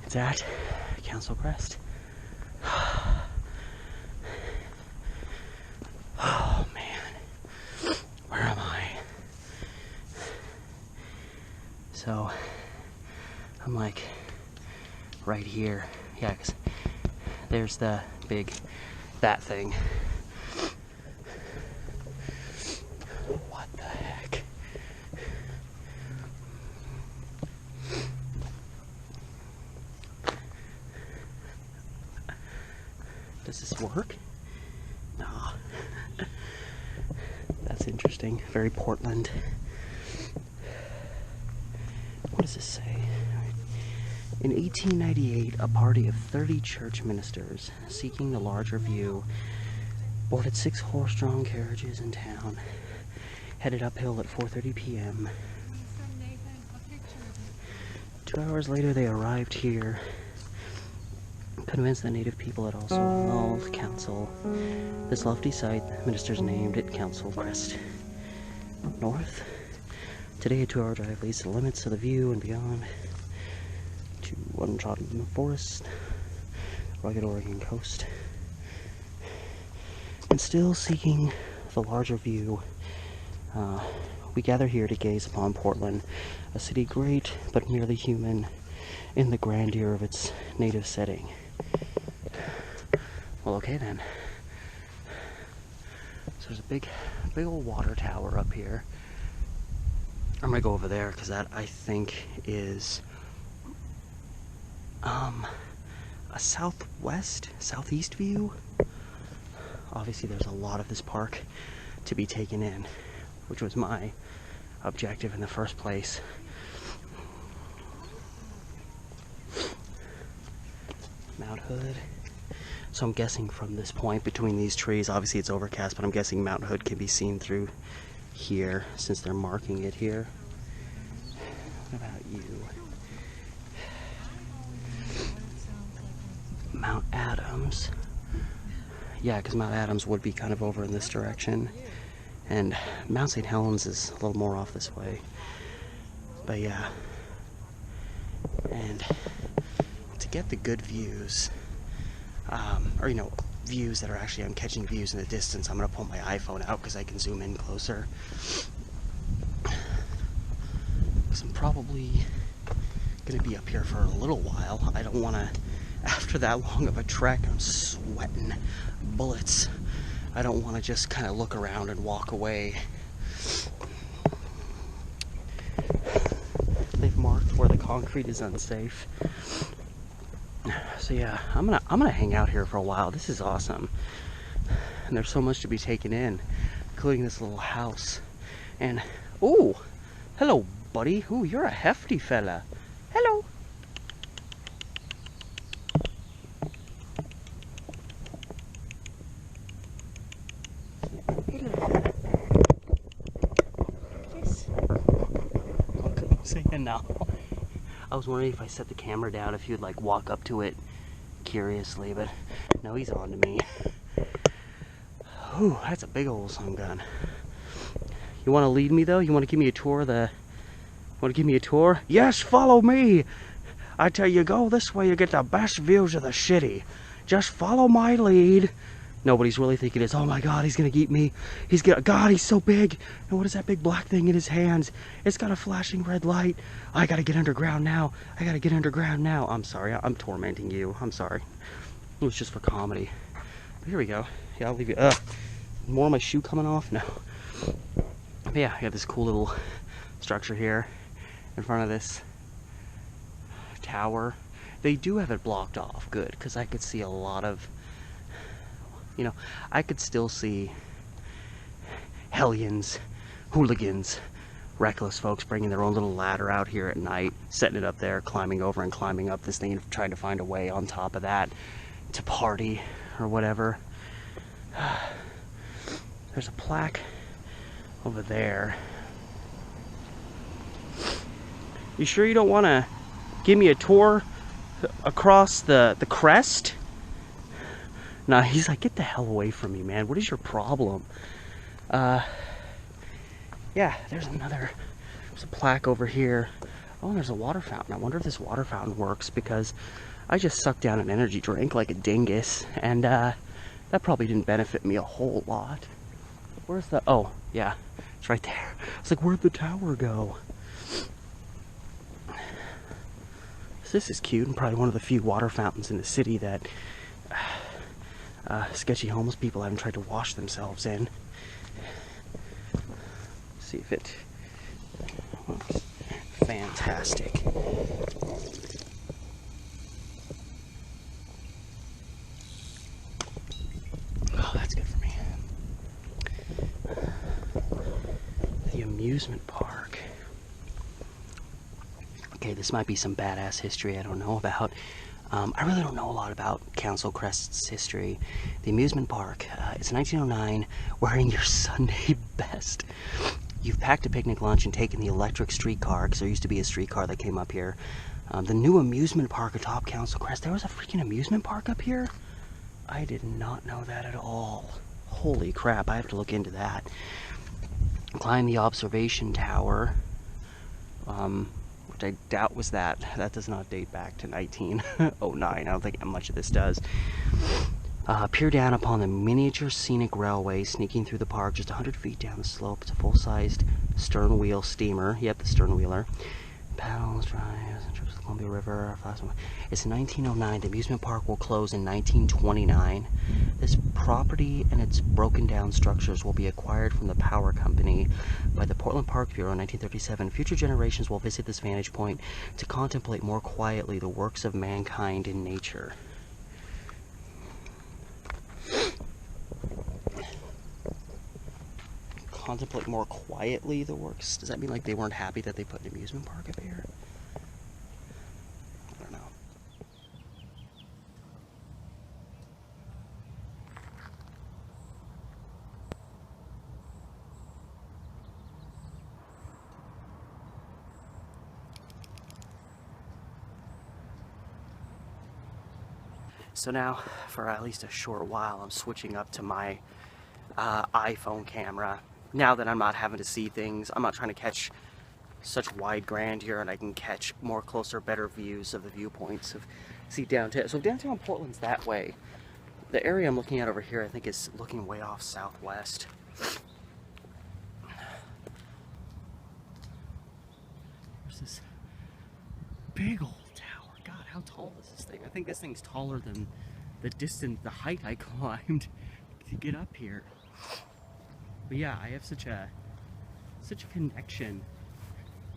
It's at Council Crest. Oh man, where am I? So I'm like right here. Yeah, 'cause there's the big, that thing. What the heck? Does this work? Nah. That's interesting. Very Portland. What does this say? In 1898, a party of 30 church ministers seeking the larger view boarded 6 horse-drawn carriages in town, headed uphill at 4:30 p.m. 2 hours later, they arrived here, convinced the native people had also annulled council. This lofty site, the ministers named it Council Crest. North. Today, a 2-hour drive leads to the limits of the view and beyond to untrodden forest, rugged Oregon coast. And still seeking the larger view, we gather here to gaze upon Portland, a city great but merely human in the grandeur of its native setting. Well, okay then. So there's a big old water tower up here. I'm gonna go over there because that, I think, is a southeast view. Obviously there's a lot of this park to be taken in, which was my objective in the first place. Mount Hood. So I'm guessing from this point between these trees, obviously it's overcast, but I'm guessing Mount Hood can be seen through here since they're marking it here. What about you? Mount Adams. Yeah, because Mount Adams would be kind of over in this direction. And Mount St. Helens is a little more off this way. But yeah. And to get the good views, or you know, views that are actually, I'm catching views in the distance, I'm going to pull my iPhone out because I can zoom in closer. Because I'm probably going to be up here for a little while. I don't want to, after that long of a trek, I'm sweating bullets. I don't want to just kind of look around and walk away. They've marked where the concrete is unsafe. So yeah, I'm gonna hang out here for a while. This is awesome. And there's so much to be taken in, including this little house. And oh, hello buddy. Ooh, you're a hefty fella. Hello. No. I was wondering if I set the camera down, if you'd like walk up to it curiously, but no, he's on to me. Ooh, that's a big old sun gun. You want to lead me though? You want to give me a tour of the... Want to give me a tour? Yes, follow me! I tell you, go this way, you get the best views of the city. Just follow my lead. Nobody's really thinking it's, oh my god, he's gonna eat me. God, he's so big. And what is that big black thing in his hands? It's got a flashing red light. I gotta get underground now. I gotta get underground now. I'm sorry, I'm tormenting you. I'm sorry. It was just for comedy. But here we go. Yeah, I'll leave you. More of my shoe coming off? No. But yeah, I got this cool little structure here in front of this tower. They do have it blocked off. Good, because I could see a lot of... You know, I could still see hellions, hooligans, reckless folks bringing their own little ladder out here at night, setting it up there, climbing over and climbing up this thing and trying to find a way on top of that to party or whatever. There's a plaque over there. You sure you don't want to give me a tour across the crest? Nah, he's like, get the hell away from me, man. What is your problem? Yeah, there's a plaque over here. Oh, there's a water fountain. I wonder if this water fountain works, because I just sucked down an energy drink like a dingus, and that probably didn't benefit me a whole lot. Where's the... Oh, yeah, it's right there. It's like, where'd the tower go? This is cute, and probably one of the few water fountains in the city that... sketchy homeless people haven't tried to wash themselves in. See if it works. Fantastic. Oh, that's good for me. The amusement park. Okay, this might be some badass history I don't know about. I really don't know a lot about Council Crest's history. The amusement park, it's 1909, wearing your Sunday best. You've packed a picnic lunch and taken the electric streetcar, because there used to be a streetcar that came up here. The new amusement park atop Council Crest. There was a freaking amusement park up here? I did not know that at all. Holy crap, I have to look into that. Climb the observation tower. Which I doubt was that. That does not date back to 1909. I don't think much of this does. Peer down upon the miniature scenic railway sneaking through the park just 100 feet down the slope. It's a full-sized stern wheel steamer. Yep, the stern wheeler. Paddles, drives, and trips to the Columbia River. It's 1909. The amusement park will close in 1929. This property and its broken down structures will be acquired from the power company by the Portland Park Bureau in 1937. Future generations will visit this vantage point to contemplate more quietly the works of mankind in nature. Contemplate more quietly the works? Does that mean like they weren't happy that they put an amusement park up here? I don't know. So now, for at least a short while, I'm switching up to my iPhone camera. Now that I'm not having to see things, I'm not trying to catch such wide grandeur, and I can catch more closer, better views of the viewpoints of see downtown. So downtown Portland's that way. The area I'm looking at over here, I think, is looking way off southwest. There's this big old tower. God, how tall is this thing? I think this thing's taller than the height I climbed to get up here. But yeah, I have such a connection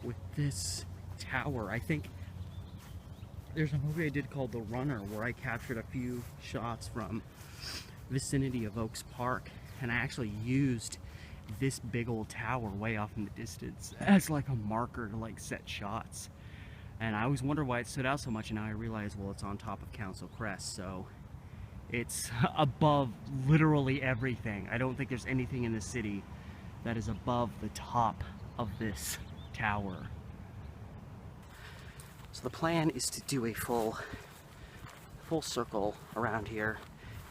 with this tower. I think there's a movie I did called The Runner where I captured a few shots from vicinity of Oaks Park, and I actually used this big old tower way off in the distance as like a marker to like set shots. And I always wondered why it stood out so much, and now I realize, well, it's on top of Council Crest, so it's above literally everything. I don't think there's anything in the city that is above the top of this tower. So the plan is to do a full circle around here,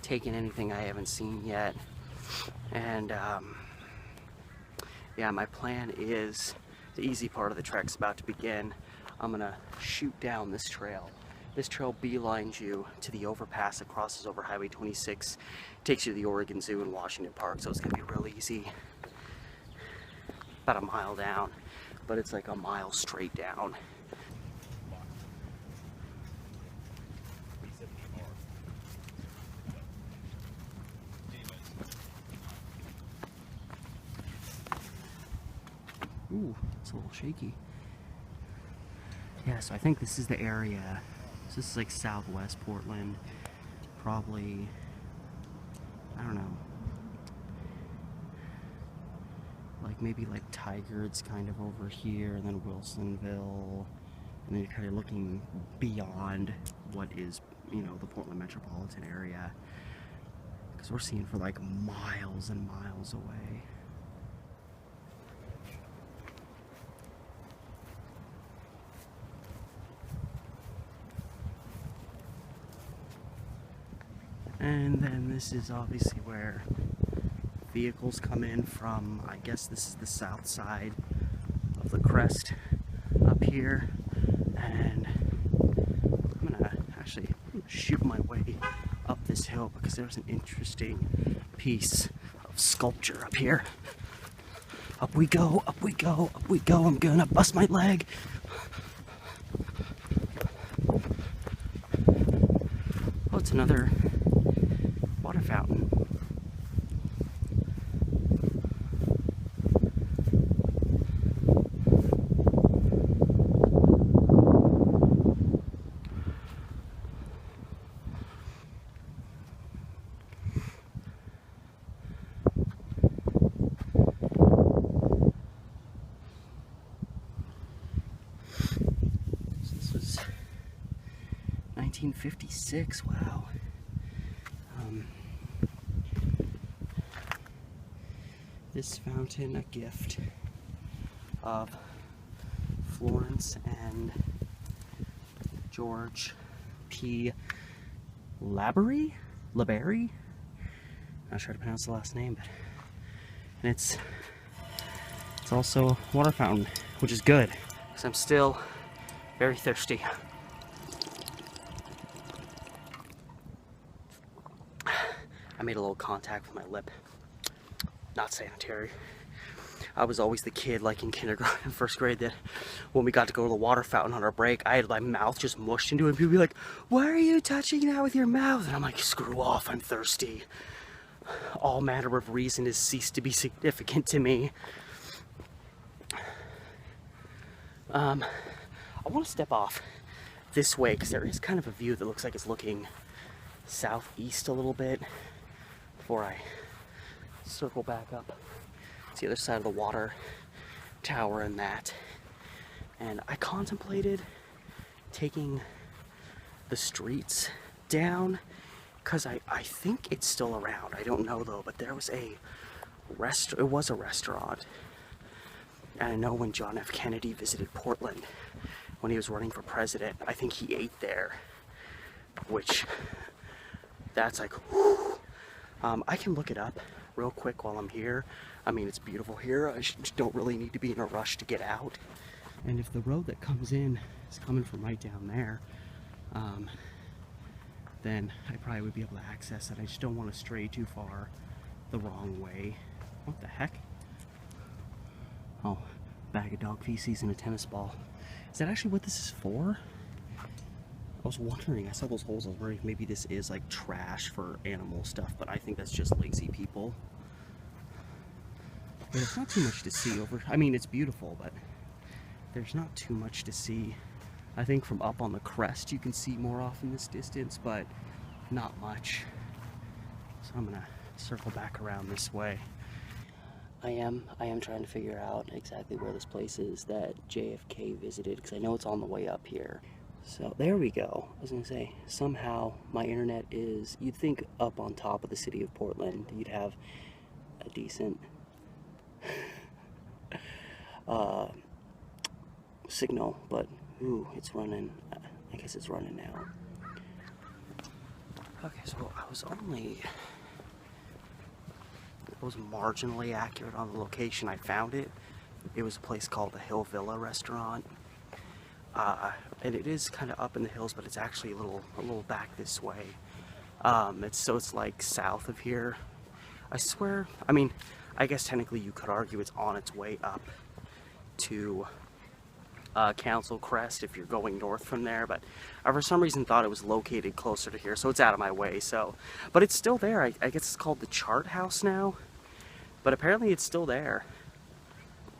taking anything I haven't seen yet. And yeah, my plan is, the easy part of the trek's about to begin. I'm gonna shoot down this trail. This trail beelines you to the overpass that crosses over Highway 26, takes you to the Oregon Zoo and Washington Park, so it's gonna be real easy. About a mile down, but it's like a mile straight down. Ooh, it's a little shaky. Yeah, so I think this is the area. So this is like southwest Portland. Probably, I don't know. Like maybe like Tigard's kind of over here, and then Wilsonville. And then you're kind of looking beyond what is, you know, the Portland metropolitan area. Because we're seeing for like miles and miles away. And then this is obviously where vehicles come in from. I guess this is the south side of the crest up here. And I'm gonna shoot my way up this hill because there's an interesting piece of sculpture up here. Up we go, up we go, up we go. I'm gonna bust my leg. Oh, it's another water fountain. This was 1956, wow. This fountain, a gift of Florence and George P. Labaree? Not sure how to pronounce the last name, but and it's also a water fountain, which is good because I'm still very thirsty. I made a little contact with my lip. Not sanitary. I was always the kid, like in kindergarten and first grade, that when we got to go to the water fountain on our break, I had my mouth just mushed into it, and people would be like, "Why are you touching that with your mouth?" And I'm like, "Screw off, I'm thirsty." All matter of reason has ceased to be significant to me. I want to step off this way because there is kind of a view that looks like it's looking southeast a little bit before I circle back up. It's the other side of the water tower and that. And I contemplated taking the streets down because I think it's still around. I don't know though, but there was it was a restaurant. And I know when John F. Kennedy visited Portland when he was running for president, I think he ate there, which that's like, whew. I can look it up real quick while I'm here. I mean, it's beautiful here. I just don't really need to be in a rush to get out. And if the road that comes in is coming from right down there, then I probably would be able to access it. I just don't want to stray too far the wrong way. What the heck? Oh, bag of dog feces and a tennis ball. Is that actually what this is for? I was wondering, I saw those holes, I was wondering if maybe this is like trash for animal stuff, but I think that's just lazy people. But there's not too much to see over, I mean, it's beautiful, but there's not too much to see. I think from up on the crest you can see more off in this distance, but not much. So I'm gonna circle back around this way. I am trying to figure out exactly where this place is that JFK visited, because I know it's on the way up here. So there we go. I was gonna say, somehow my internet is, you'd think up on top of the city of Portland you'd have a decent signal, but ooh, it's running. I guess it's running now. Okay, so I was marginally accurate on the location. I found it. It was a place called the Hill Villa restaurant. And it is kind of up in the hills, but it's actually a little back this way. It's like south of here. I swear, I mean, I guess technically you could argue it's on its way up to Council Crest if you're going north from there, but I for some reason thought it was located closer to here, so it's out of my way. So, but it's still there. I guess it's called the Chart House now, but apparently it's still there,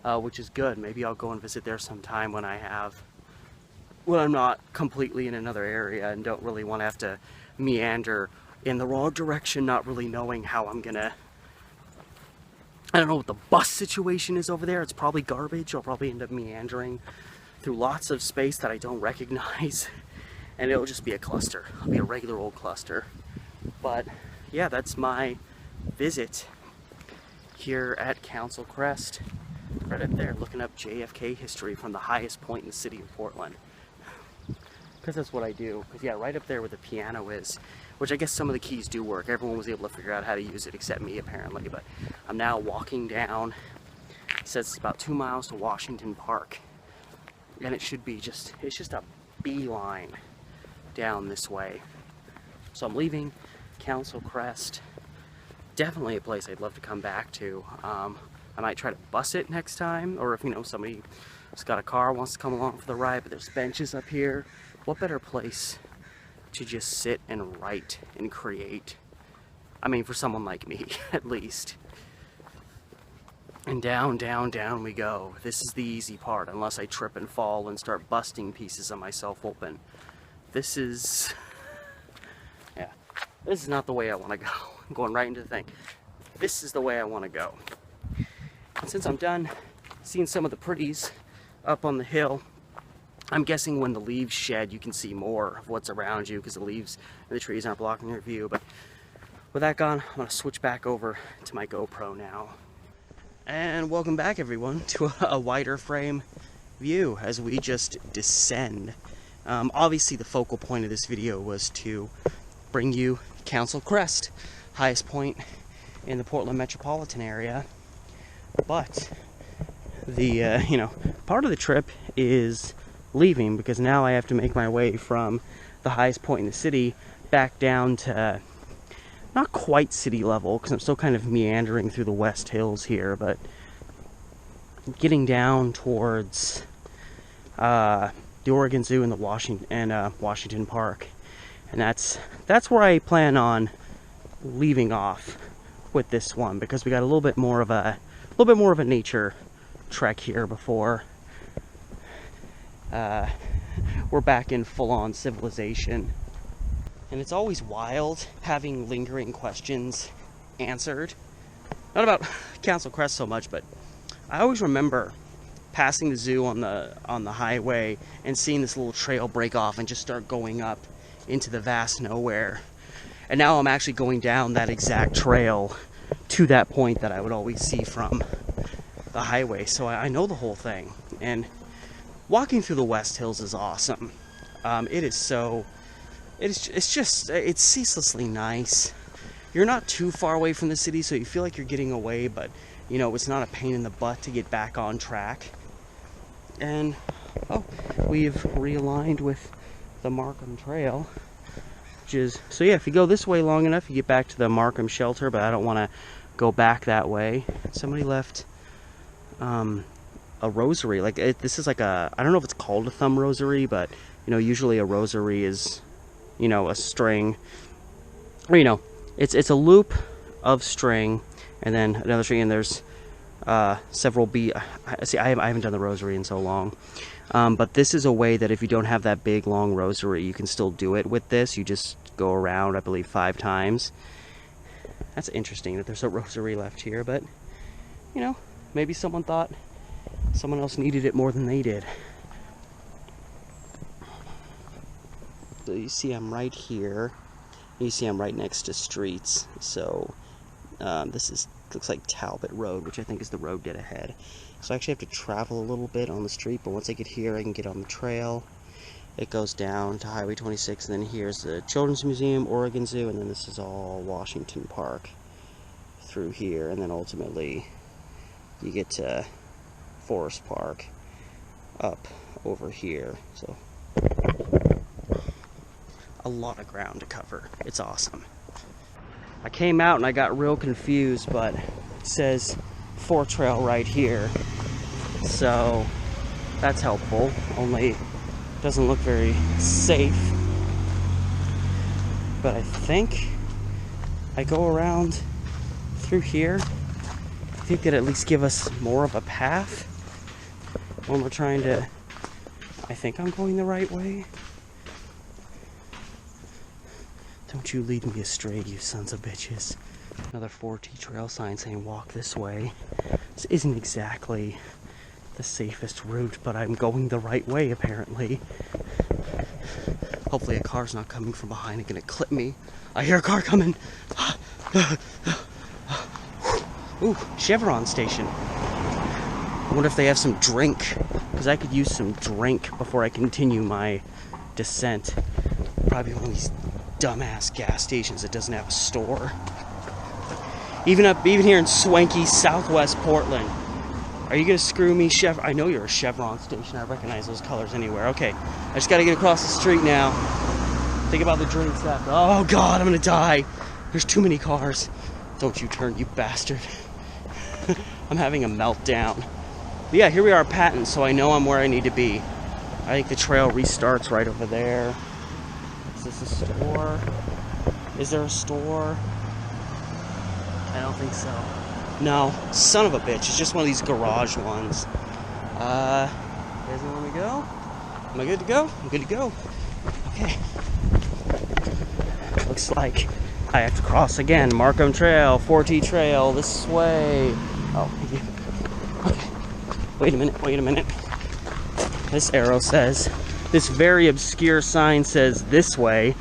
which is good. Maybe I'll go and visit there sometime when I'm not completely in another area and don't really want to have to meander in the wrong direction, not really knowing how I'm gonna, I don't know what the bus situation is over there. It's probably garbage. I'll probably end up meandering through lots of space that I don't recognize, and it'll just be a cluster. It'll be a regular old cluster. But yeah, that's my visit here at Council Crest. Right up there, looking up JFK history from the highest point in the city of Portland. Because that's what I do. Because yeah, right up there where the piano is, which I guess some of the keys do work. Everyone was able to figure out how to use it except me apparently. But I'm now walking down. It says it's about 2 miles to Washington Park. And it should be it's just a beeline down this way. So I'm leaving Council Crest. Definitely a place I'd love to come back to. I might try to bus it next time, or if somebody who's got a car wants to come along for the ride, but there's benches up here. What better place to just sit and write and create? I mean, for someone like me, at least. And down, down, down we go. This is the easy part, unless I trip and fall and start busting pieces of myself open. This is not the way I want to go. I'm going right into the thing. This is the way I want to go. And since I'm done seeing some of the pretties up on the hill, I'm guessing when the leaves shed, you can see more of what's around you because the leaves and the trees aren't blocking your view. But with that gone, I'm going to switch back over to my GoPro now. And welcome back, everyone, to a wider frame view as we just descend. Obviously, the focal point of this video was to bring you Council Crest, highest point in the Portland metropolitan area. But the part of the trip is leaving, because now I have to make my way from the highest point in the city back down to not quite city level, because I'm still kind of meandering through the West Hills here, but getting down towards the Oregon Zoo and the Washington Park, and that's where I plan on leaving off with this one, because we got a little bit more of a nature trek here before we're back in full-on civilization. And it's always wild having lingering questions answered. Not about Council Crest so much, but I always remember passing the zoo on the highway and seeing this little trail break off and just start going up into the vast nowhere. And now I'm actually going down that exact trail to that point that I would always see from the highway. So I know the whole thing. And walking through the West Hills is awesome. It is so it's ceaselessly nice. You're not too far away from the city, so you feel like you're getting away, but you know, it's not a pain in the butt to get back on track. And oh, we've realigned with the Markham Trail, which is, so yeah, if you go this way long enough, you get back to the Markham shelter, but I don't want to go back that way. Somebody left a rosary, like this is like a, I don't know if it's called a thumb rosary, but you know, usually a rosary is, you know, a string, or you know, it's a loop of string and then another string, and there's several beads. See, I haven't done the rosary in so long, but this is a way that if you don't have that big long rosary, you can still do it with this. You just go around, I believe, 5 times. That's interesting that there's a rosary left here, but you know, maybe someone thought someone else needed it more than they did. So you see I'm right here. You see I'm right next to streets. So this looks like Talbot Road, which I think is the road dead ahead. So I actually have to travel a little bit on the street, but once I get here, I can get on the trail. It goes down to Highway 26, and then here's the Children's Museum, Oregon Zoo, and then this is all Washington Park through here, and then ultimately you get to Forest Park up over here. So a lot of ground to cover. It's awesome. I came out and I got real confused, but it says 4 trail right here, so that's helpful, only doesn't look very safe. But I think I go around through here. I think that at least give us more of a path when we're trying to, I think I'm going the right way. Don't you lead me astray, you sons of bitches. Another 4T trail sign saying walk this way. This isn't exactly the safest route, but I'm going the right way apparently. Hopefully a car's not coming from behind and gonna clip me. I hear a car coming. Ooh, Chevron station. I wonder if they have some drink, because I could use some drink before I continue my descent. Probably one of these dumbass gas stations that doesn't have a store. Even here in swanky Southwest Portland. Are you gonna screw me, Chevron? I know you're a Chevron station. I recognize those colors anywhere. Okay, I just gotta get across the street now. Think about the drinks after. Oh God, I'm gonna die. There's too many cars. Don't you turn, you bastard. I'm having a meltdown. But yeah, here we are at Patton, so I know I'm where I need to be. I think the trail restarts right over there. Is this a store? Is there a store? I don't think so. No, son of a bitch. It's just one of these garage ones. You guys know where we go? Am I good to go? I'm good to go. Okay. Looks like I have to cross again. Markham Trail, 4T Trail, this way. Oh, thank you. Okay. Wait a minute. This arrow says, this very obscure sign says this way.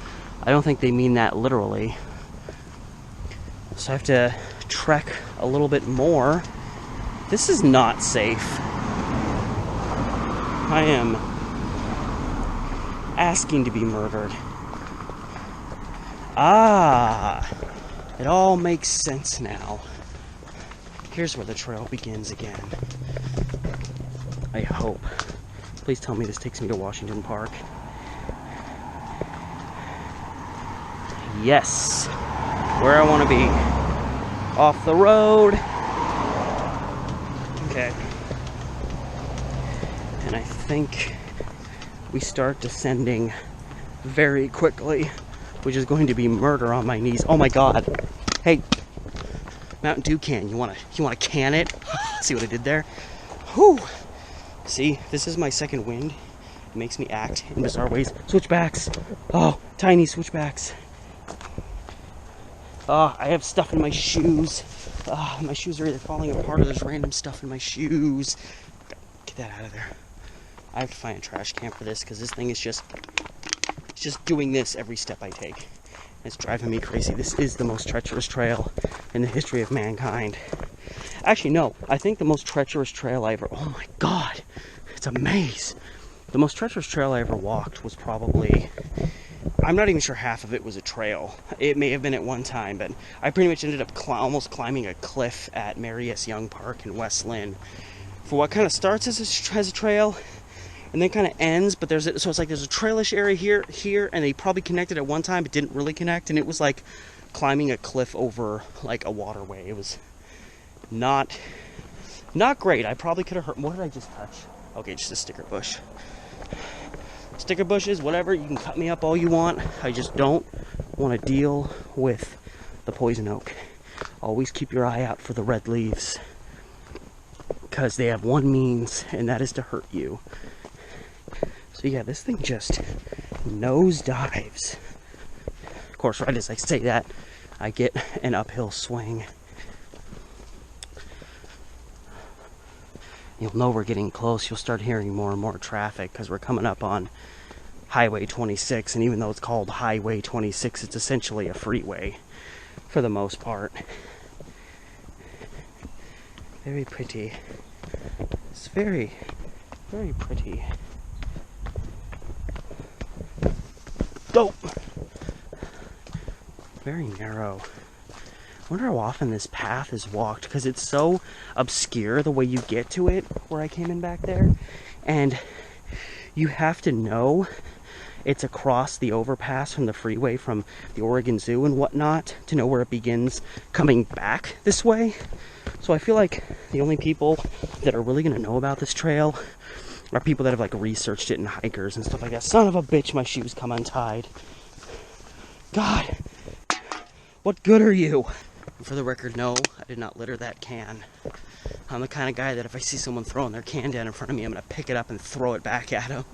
I don't think they mean that literally. So I have to trek a little bit more. This is not safe. I am asking to be murdered. Ah, it all makes sense now. Here's where the trail begins again. I hope. Please tell me this takes me to Washington Park. Yes, where I want to be. Off the road. Okay. And I think we start descending very quickly, which is going to be murder on my knees. Oh my God. Hey, Mountain Dew can. You wanna can it? See what I did there? Whew. See, this is my second wind. It makes me act in bizarre ways. Switchbacks. Oh, tiny switchbacks. I have stuff in my shoes. My shoes are either falling apart or there's random stuff in my shoes. Get that out of there. I have to find a trash can for this because this thing is just doing this every step I take. It's driving me crazy. This is the most treacherous trail in the history of mankind. Actually, no. I think the most treacherous trail I ever... Oh my God. It's a maze. The most treacherous trail I ever walked was probably... I'm not even sure half of it was a trail. It may have been at one time, but I pretty much ended up almost climbing a cliff at Mary S. Young Park in West Lynn for what kind of starts as a trail and then kind of ends. But so it's like there's a trailish area here, and they probably connected at one time but didn't really connect, and it was like climbing a cliff over like a waterway. It was not great. I probably could have hurt. What did I just touch? Okay, just a sticker bush. Sticker bushes, whatever, you can cut me up all you want. I just don't want to deal with the poison oak. Always keep your eye out for the red leaves, because they have one means, and that is to hurt you. So yeah, this thing just nosedives. Of course, right as I say that, I get an uphill swing. You'll know we're getting close. You'll start hearing more and more traffic because we're coming up on Highway 26, and even though it's called Highway 26, it's essentially a freeway for the most part. Very pretty. It's very, very pretty. Oh! Very narrow. I wonder how often this path is walked, because it's so obscure the way you get to it where I came in back there, and you have to know it's across the overpass from the freeway from the Oregon Zoo and whatnot to know where it begins coming back this way. So I feel like the only people that are really going to know about this trail are people that have like researched it, and hikers and stuff like that. Son of a bitch, my shoes come untied. God, what good are you? And for the record, no, I did not litter that can. I'm the kind of guy that if I see someone throwing their can down in front of me, I'm going to pick it up and throw it back at them.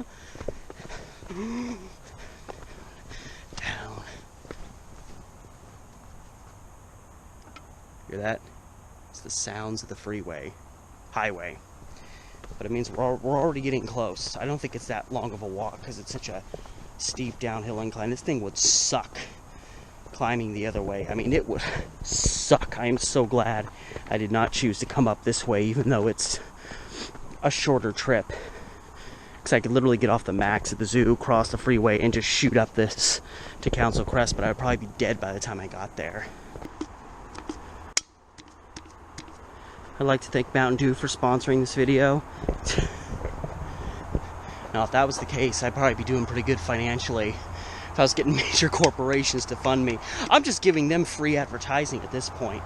Down. Hear that? It's the sounds of the highway. But it means we're already getting close. I don't think it's that long of a walk because it's such a steep downhill incline. This thing would suck climbing the other way. I mean, it would suck. I am so glad I did not choose to come up this way, even though it's a shorter trip. Because I could literally get off the Max at the zoo, cross the freeway, and just shoot up this to Council Crest, but I would probably be dead by the time I got there. I'd like to thank Mountain Dew for sponsoring this video. Now, if that was the case, I'd probably be doing pretty good financially if I was getting major corporations to fund me. I'm just giving them free advertising at this point.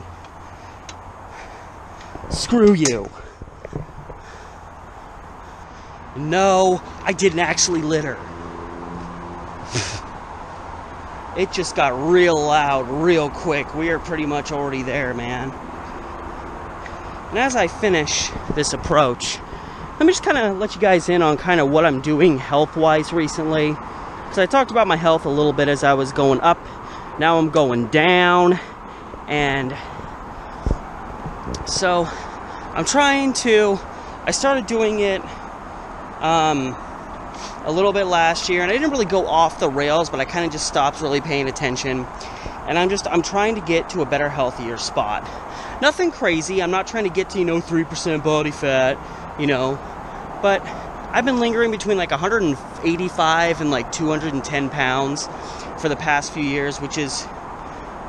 Screw you. No, I didn't actually litter. It just got real loud real quick. We are pretty much already there, man. And as I finish this approach, let me just kind of let you guys in on kind of what I'm doing health-wise recently. Because I talked about my health a little bit as I was going up. Now I'm going down. And so I'm trying to... I started doing it a little bit last year. And I didn't really go off the rails, but I kind of just stopped really paying attention. And I'm trying to get to a better, healthier spot. Nothing crazy. I'm not trying to get to, 3% body fat, But I've been lingering between like 185 and like 210 pounds for the past few years, which is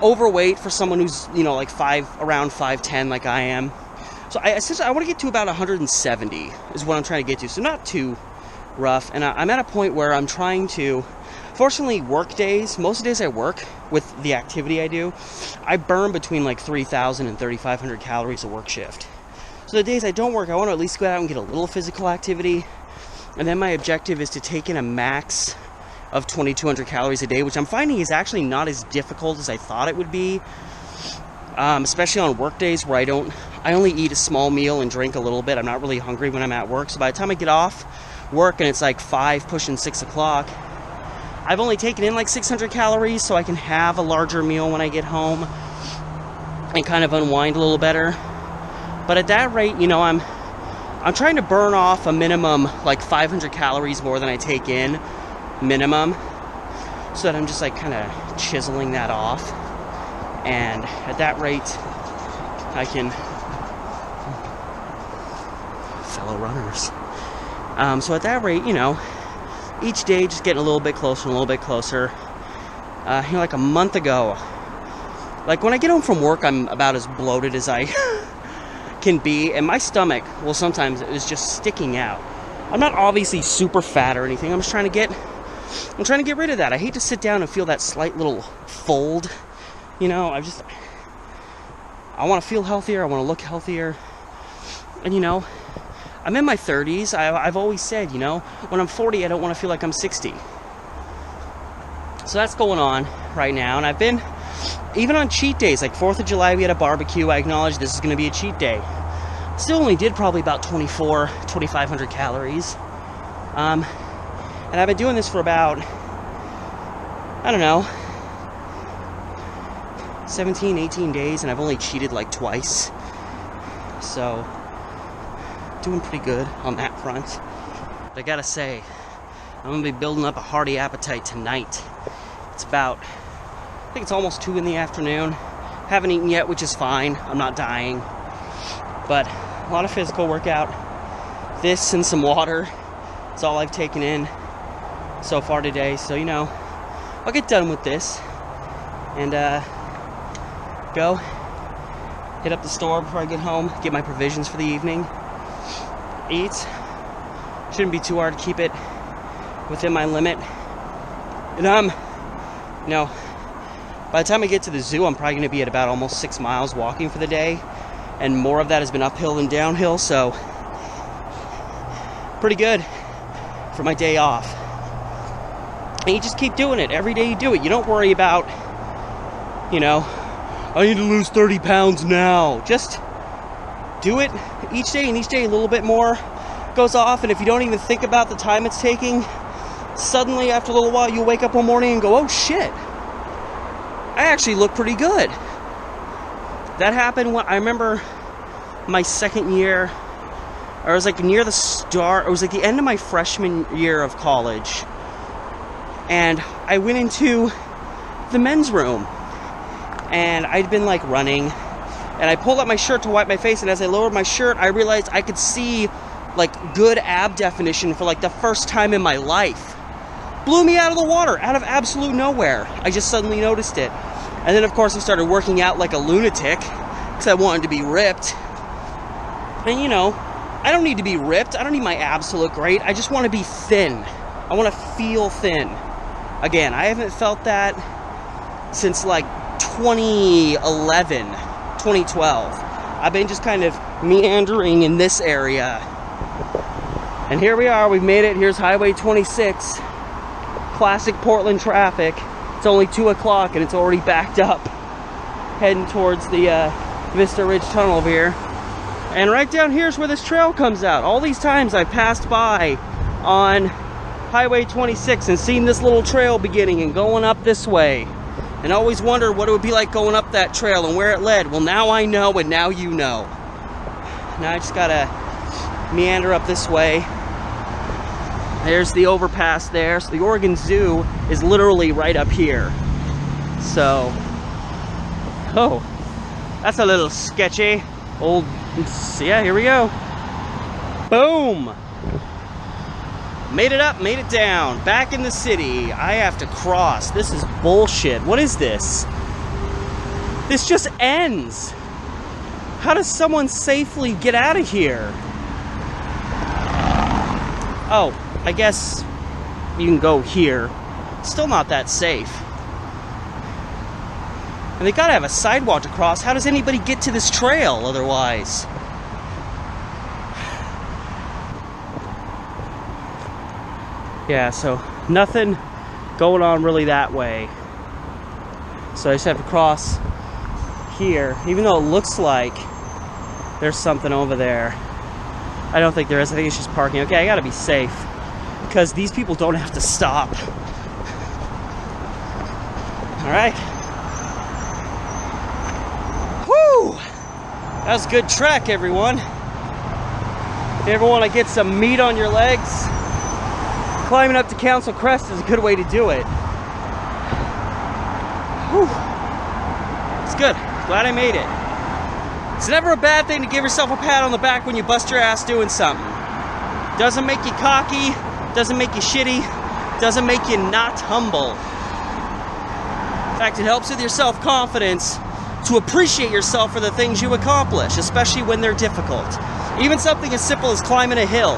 overweight for someone who's, like around 5'10" like I am. So I want to get to about 170 is what I'm trying to get to. So not too rough. And I'm at a point where I'm trying to... Fortunately, work days, most of the days I work with the activity I do, I burn between like 3,000 and 3,500 calories a work shift. So the days I don't work, I want to at least go out and get a little physical activity. And then my objective is to take in a max of 2,200 calories a day, which I'm finding is actually not as difficult as I thought it would be. Especially on work days where I only eat a small meal and drink a little bit. I'm not really hungry when I'm at work. So by the time I get off work and it's like 5 pushing 6 o'clock, I've only taken in like 600 calories, so I can have a larger meal when I get home and kind of unwind a little better. But at that rate, I'm trying to burn off a minimum like 500 calories more than I take in, minimum, so that I'm just like kind of chiseling that off. And at that rate, I can... Fellow runners. So at that rate, each day just getting a little bit closer and a little bit closer. like a month ago. Like when I get home from work, I'm about as bloated as I can be, and my stomach will sometimes is just sticking out. I'm not obviously super fat or anything. I'm trying to get rid of that. I hate to sit down and feel that slight little fold. You know, I want to feel healthier. I want to look healthier. And you know, I'm in my 30s. I've always said, you know, when I'm 40, I don't want to feel like I'm 60. So that's going on right now. And I've been, even on cheat days, like 4th of July, we had a barbecue. I acknowledge this is going to be a cheat day. Still only did probably about 2,500 calories. And I've been doing this for about, I don't know, 17, 18 days, and I've only cheated like twice. So, doing pretty good on that front. But I gotta say, I'm gonna be building up a hearty appetite tonight. It's about, I think it's almost 2 in the afternoon. Haven't eaten yet, which is fine. I'm not dying. But a lot of physical workout. This and some water. It's all I've taken in so far today. So, you know, I'll get done with this and go hit up the store before I get home, get my provisions for the evening, eat. Shouldn't be too hard to keep it within my limit. And you know, by the time I get to the zoo, I'm probably going to be at about almost 6 miles walking for the day, and more of that has been uphill than downhill, so pretty good for my day off. And you just keep doing it. Every day you do it. You don't worry about, you know, I need to lose 30 pounds now. Just do it each day, and each day a little bit more goes off. And if you don't even think about the time it's taking, suddenly after a little while you'll wake up one morning and go, oh shit, I actually look pretty good. That happened when I remember my second year, or it was like near the start, it was like the end of my freshman year of college, and I went into the men's room, and I'd been like running, and I pulled up my shirt to wipe my face, and as I lowered my shirt, I realized I could see like good ab definition for like the first time in my life. Blew me out of the water, out of absolute nowhere. I just suddenly noticed it. And then of course I started working out like a lunatic because I wanted to be ripped. And you know, I don't need to be ripped. I don't need my abs to look great. I just want to be thin. I want to feel thin. Again, I haven't felt that since like 2011, 2012. I've been just kind of meandering in this area. And here we are, we've made it. Here's Highway 26. Classic Portland traffic. It's only 2 o'clock and it's already backed up, heading towards the Vista Ridge Tunnel over here. And right down here is where this trail comes out. All these times I passed by on Highway 26 and seen this little trail beginning and going up this way, and always wondered what it would be like going up that trail and where it led. Well, now I know, and now you know. Now I just gotta meander up this way. There's the overpass there. So the Oregon Zoo is literally right up here. So, oh, that's a little sketchy. Yeah, here we go. Boom. Made it up, made it down. Back in the city. I have to cross. This is bullshit. What is this? This just ends. How does someone safely get out of here? Oh, I guess you can go here. Still not that safe. And they gotta have a sidewalk to cross. How does anybody get to this trail otherwise? Yeah, so nothing going on really that way. So I just have to cross here, even though it looks like there's something over there. I don't think there is. I think it's just parking. Okay, I gotta be safe, because these people don't have to stop. Alright. Whew! That was a good trek, everyone. If you ever want to get some meat on your legs, climbing up to Council Crest is a good way to do it. Whew. It's good. Glad I made it. It's never a bad thing to give yourself a pat on the back when you bust your ass doing something. Doesn't make you cocky, doesn't make you shitty, doesn't make you not humble. In fact, it helps with your self-confidence to appreciate yourself for the things you accomplish, especially when they're difficult. Even something as simple as climbing a hill.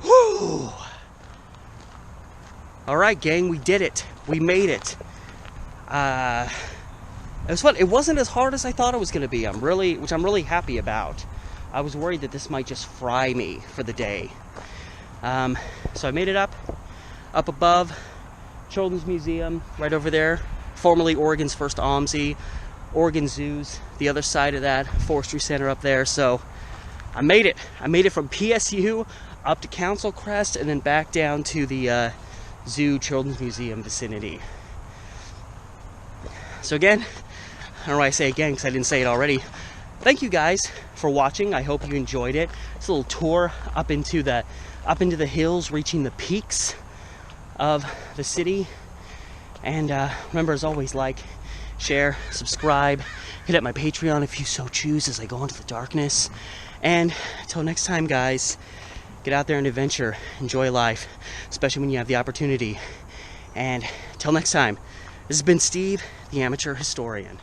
Whew. All right, gang, we did it. We made it. It was fun. It wasn't as hard as I thought it was going to be. Which I'm really happy about. I was worried that this might just fry me for the day. So I made it up above Children's Museum, right over there. Formerly Oregon's first OMSI. Oregon Zoo's the other side of that. Forestry Center up there. So I made it. I made it from PSU up to Council Crest and then back down to the Zoo Children's Museum vicinity. So again, I don't know why I say again because I didn't say it already. Thank you guys for watching. I hope you enjoyed it. It's a little tour up into the hills, reaching the peaks of the city. And remember, as always, like, share, subscribe, hit up my Patreon if you so choose as I go into the darkness. And until next time, guys, get out there and adventure, enjoy life, especially when you have the opportunity. And until next time, this has been Steve, the Amateur Historian.